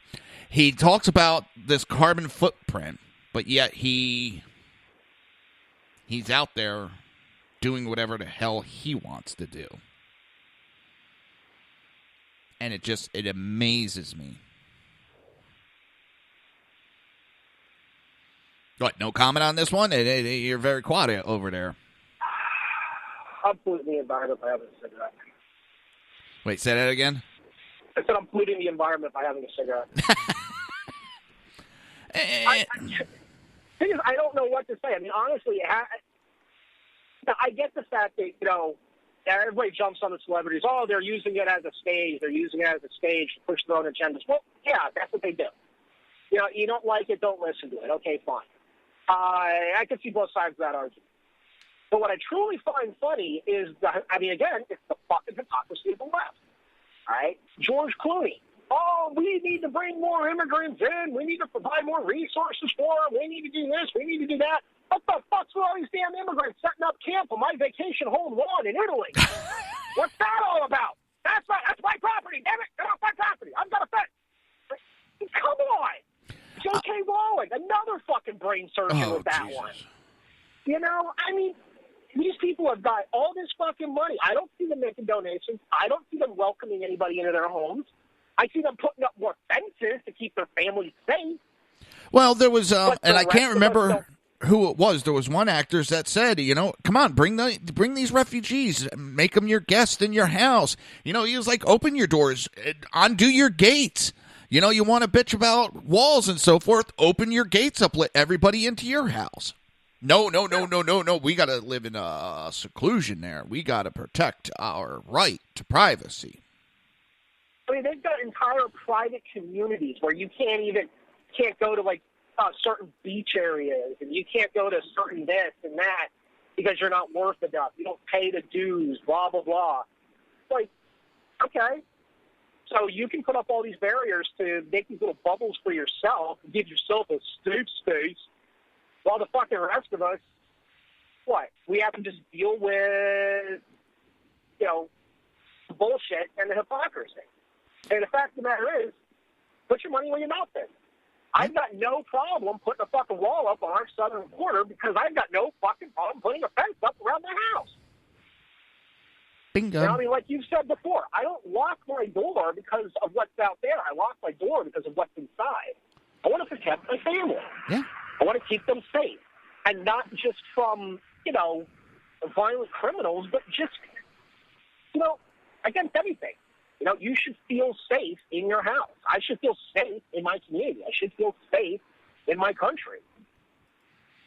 He talks about this carbon footprint, but yet he's out there doing whatever the hell he wants to do. And it amazes me. What, no comment on this one? You're very quiet over there. I'm polluting the environment by having a cigarette. Wait, say that again? I said I'm polluting the environment by having a cigarette. Thing is, I don't know what to say. I mean, honestly, I get the fact that, everybody jumps on the celebrities. Oh, they're using it as a stage. They're using it as a stage to push their own agendas. Well, yeah, that's what they do. You don't like it, don't listen to it. Okay, fine. I can see both sides of that argument. But what I truly find funny is, again, it's the fucking hypocrisy of the left. All right? George Clooney. Oh, we need to bring more immigrants in. We need to provide more resources for them. We need to do this. We need to do that. What the fuck's with all these damn immigrants setting up camp on my vacation home lawn in Italy? What's that all about? That's my property. Damn it. Get off my property. I've got a fence. Come on. J.K. Rowling, another fucking brain surgeon with that Jesus. One. These people have got all this fucking money. I don't see them making donations. I don't see them welcoming anybody into their homes. I see them putting up more fences to keep their families safe. Well, there was, and I can't remember who it was. There was one actor that said, come on, bring these refugees, make them your guests in your house. He was like, open your doors, undo your gates. You want to bitch about walls and so forth, open your gates up, let everybody into your house. No. We got to live in a seclusion there. We got to protect our right to privacy. They've got entire private communities where you can't even can't go to, like, certain beach areas, and you can't go to certain this and that because you're not worth enough. You don't pay the dues, blah, blah, blah. Like, okay. So you can put up all these barriers to make these little bubbles for yourself, give yourself a safe space, while the fucking rest of us, what? We have to just deal with, bullshit and the hypocrisy. And the fact of the matter is, put your money where your mouth is. I've got no problem putting a fucking wall up on our southern border because I've got no fucking problem putting a fence up around my house. Bingo. Now, I mean, like you've said before, I don't lock my door because of what's out there. I lock my door because of what's inside. I want to protect my family. Yeah. I want to keep them safe. And not just from, violent criminals, but just, against anything. You should feel safe in your house. I should feel safe in my community. I should feel safe in my country.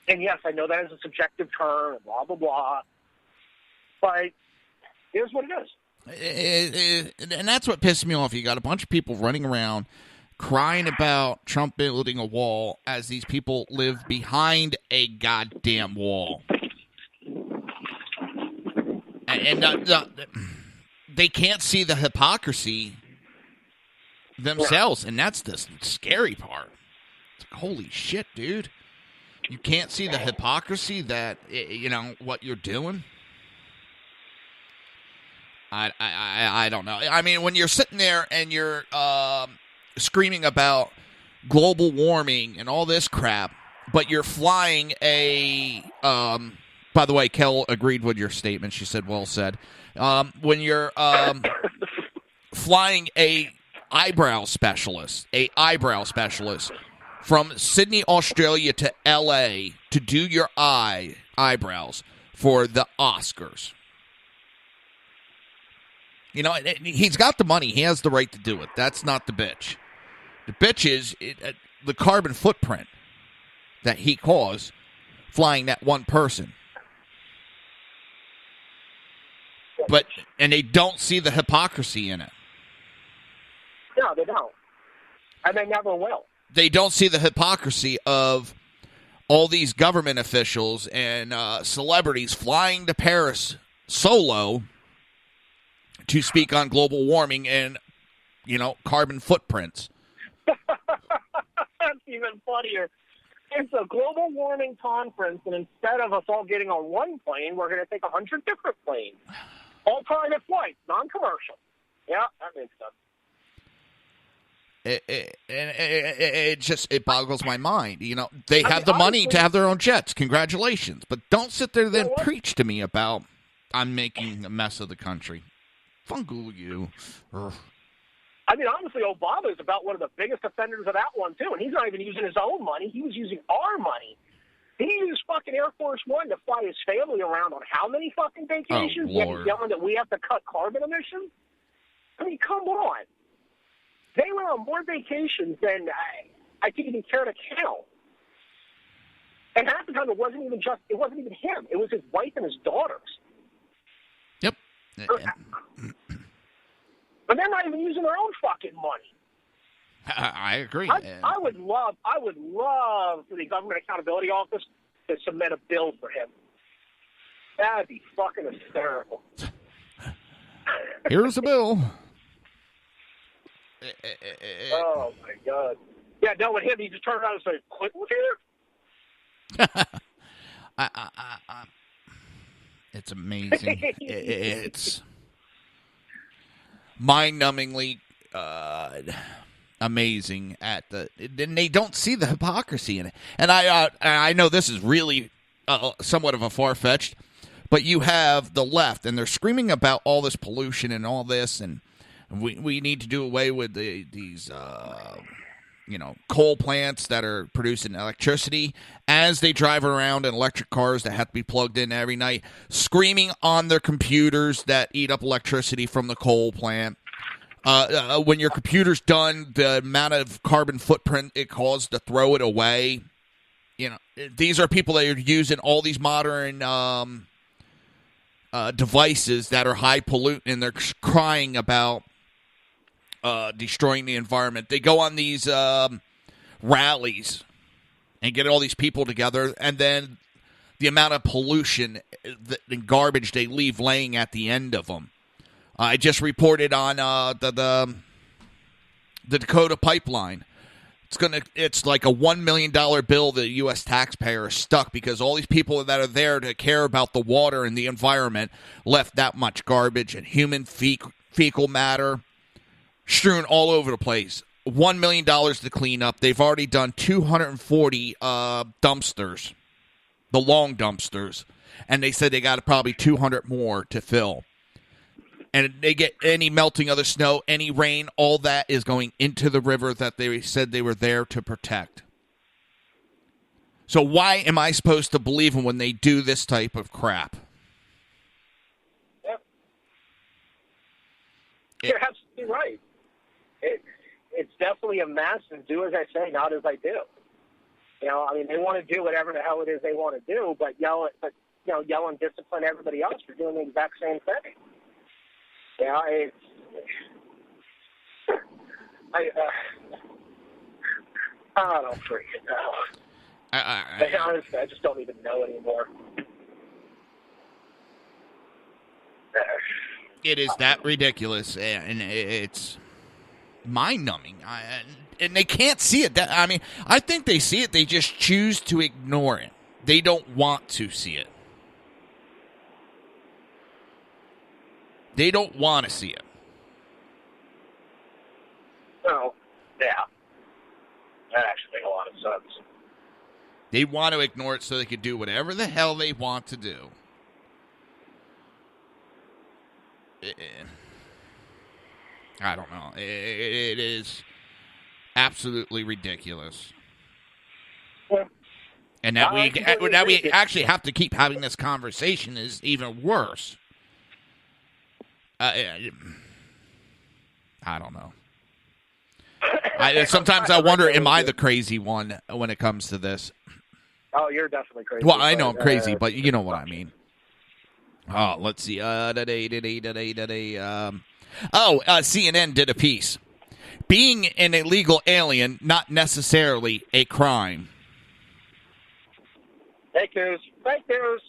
And yes, I know that is a subjective term, blah, blah, blah. But here's what it is. And that's what pissed me off. You got a bunch of people running around crying about Trump building a wall as these people live behind a goddamn wall. And they can't see the hypocrisy themselves, and that's the scary part. It's like, holy shit, dude. You can't see the hypocrisy that, what you're doing? I don't know. I mean, when you're sitting there and you're screaming about global warming and all this crap, but you're flying a... by the way, Kel agreed with your statement. She said, well said. When you're flying a eyebrow specialist from Sydney, Australia to L.A. to do your eyebrows for the Oscars. He's got the money. He has the right to do it. That's not the bitch. The bitch is the carbon footprint that he caused flying that one person. And they don't see the hypocrisy in it. No, they don't. And they never will. They don't see the hypocrisy of all these government officials and celebrities flying to Paris solo to speak on global warming and, carbon footprints. That's even funnier. It's a global warming conference, and instead of us all getting on one plane, we're going to take 100 different planes. All private flights, non-commercial. Yeah, that makes sense. It boggles my mind. They have the money to have their own jets. Congratulations. But don't sit there and preach to me about I'm making a mess of the country. Fungal you. Ugh. I mean, honestly, Obama is about one of the biggest offenders of that one, too. And he's not even using his own money. He was using our money. He used fucking Air Force One to fly his family around on how many fucking vacations? Yet he's yelling that we have to cut carbon emissions? I mean, come on. They were on more vacations than I didn't even care to count. And half the time it wasn't even him. It was his wife and his daughters. Yep. But they're not even using their own fucking money. I agree. I would love for the Government Accountability Office to submit a bill for him. That'd be fucking hysterical. Here's a bill. Oh my God! Yeah, no, with him, he just turned around and said, "Clinton here." It's amazing. It's mind-numbingly amazing and they don't see the hypocrisy in it. And I know this is really somewhat of a far-fetched, but you have the left, and they're screaming about all this pollution and all this, and we need to do away with these coal plants that are producing electricity as they drive around in electric cars that have to be plugged in every night, screaming on their computers that eat up electricity from the coal plant. When your computer's done, the amount of carbon footprint it caused to throw it away. These are people that are using all these modern devices that are high pollutant, and they're crying about destroying the environment. They go on these rallies and get all these people together, and then the amount of pollution and garbage they leave laying at the end of them. I just reported on the Dakota pipeline. It's like a $1 million bill that the U.S. taxpayer is stuck because all these people that are there to care about the water and the environment left that much garbage and human fecal matter strewn all over the place. $1 million to clean up. They've already done 240 dumpsters, the long dumpsters, and they said they got probably 200 more to fill. And they get any melting of the snow, any rain, all that is going into the river that they said they were there to protect. So why am I supposed to believe them when they do this type of crap? Yep. You're absolutely right. It's definitely a mess, and do as I say, not as I do. You know, I mean, they want to do whatever the hell it is they want to do, but yell and discipline everybody else for doing the exact same thing. Yeah, I don't freaking know. Honestly, I just don't even know anymore. It is that ridiculous, and it's mind-numbing. And they can't see it. I mean, I think they see it. They just choose to ignore it. They don't want to see it. They don't want to see it. Oh, yeah. That actually makes a lot of sense. They want to ignore it so they can do whatever the hell they want to do. I don't know. It is absolutely ridiculous. Yeah. And that we actually have to keep having this conversation is even worse. I don't know. Sometimes I wonder, am I the crazy one when it comes to this? Oh, you're definitely crazy. Well, I know I'm crazy, but you know what I mean. Oh, let's see. CNN did a piece. Being an illegal alien, not necessarily a crime. Fake news. Fake news.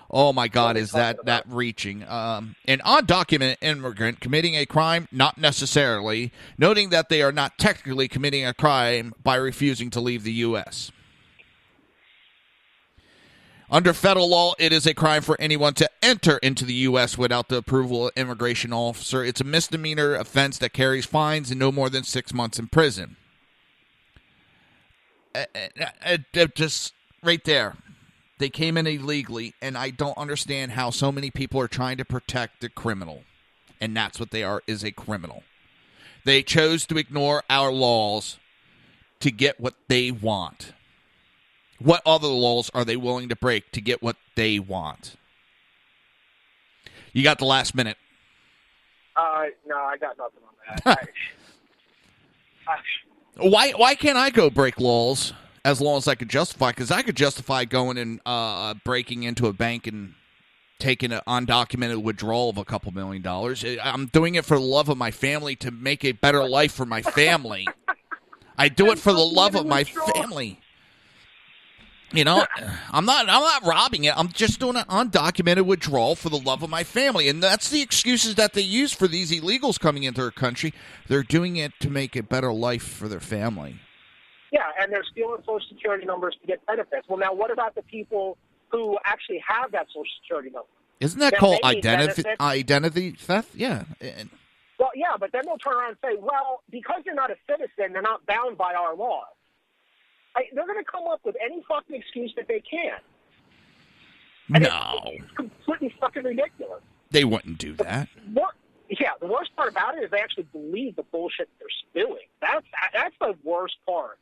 Oh my God, is that reaching? An undocumented immigrant committing a crime, not necessarily, noting that they are not technically committing a crime by refusing to leave the U.S. Under federal law, it is a crime for anyone to enter into the U.S. without the approval of an immigration officer. It's a misdemeanor offense that carries fines and no more than 6 months in prison. Just right there. They came in illegally, and I don't understand how so many people are trying to protect the criminal. And that's what they are, is a criminal. They chose to ignore our laws to get what they want. What other laws are they willing to break to get what they want? You got the last minute. No, I got nothing on that. Why can't I go break laws as long as I could justify? Because I could justify going and breaking into a bank and taking an undocumented withdrawal of a couple $1 million. I'm doing it for the love of my family to make a better life for my family. I do it for the love of my family. You know, I'm not robbing it. I'm just doing an undocumented withdrawal for the love of my family. And that's the excuses that they use for these illegals coming into our country. They're doing it to make a better life for their family. Yeah, and they're stealing Social Security numbers to get benefits. Well, now what about the people who actually have that Social Security number? Isn't that called identity theft? Yeah. Well, yeah, but then they'll turn around and say, well, because they're not a citizen, they're not bound by our laws. They're going to come up with any fucking excuse that they can. And it's completely fucking ridiculous. They wouldn't do that. The worst part about it is they actually believe the bullshit they're spewing. That's the worst part.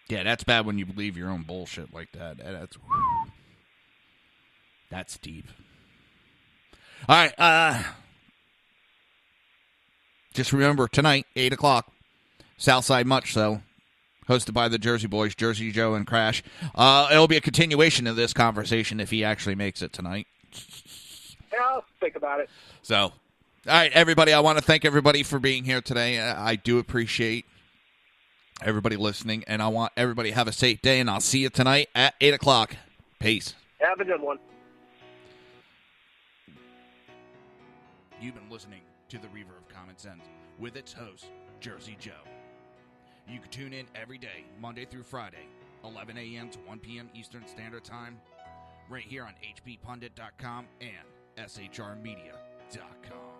Yeah, that's bad when you believe your own bullshit like that. That's deep. All right. Just remember, tonight, 8 o'clock, Southside Much So, hosted by the Jersey Boys, Jersey Joe and Crash. It'll be a continuation of this conversation if he actually makes it tonight. Yeah, I'll think about it. So, All right, everybody, I want to thank everybody for being here today. I do appreciate everybody listening, and I want everybody to have a safe day, and I'll see you tonight at 8 o'clock. Peace. Have a good one. You've been listening to the Reaver of Common Sense with its host, Jersey Joe. You can tune in every day, Monday through Friday, 11 a.m. to 1 p.m. Eastern Standard Time, right here on hppundit.com and shrmedia.com.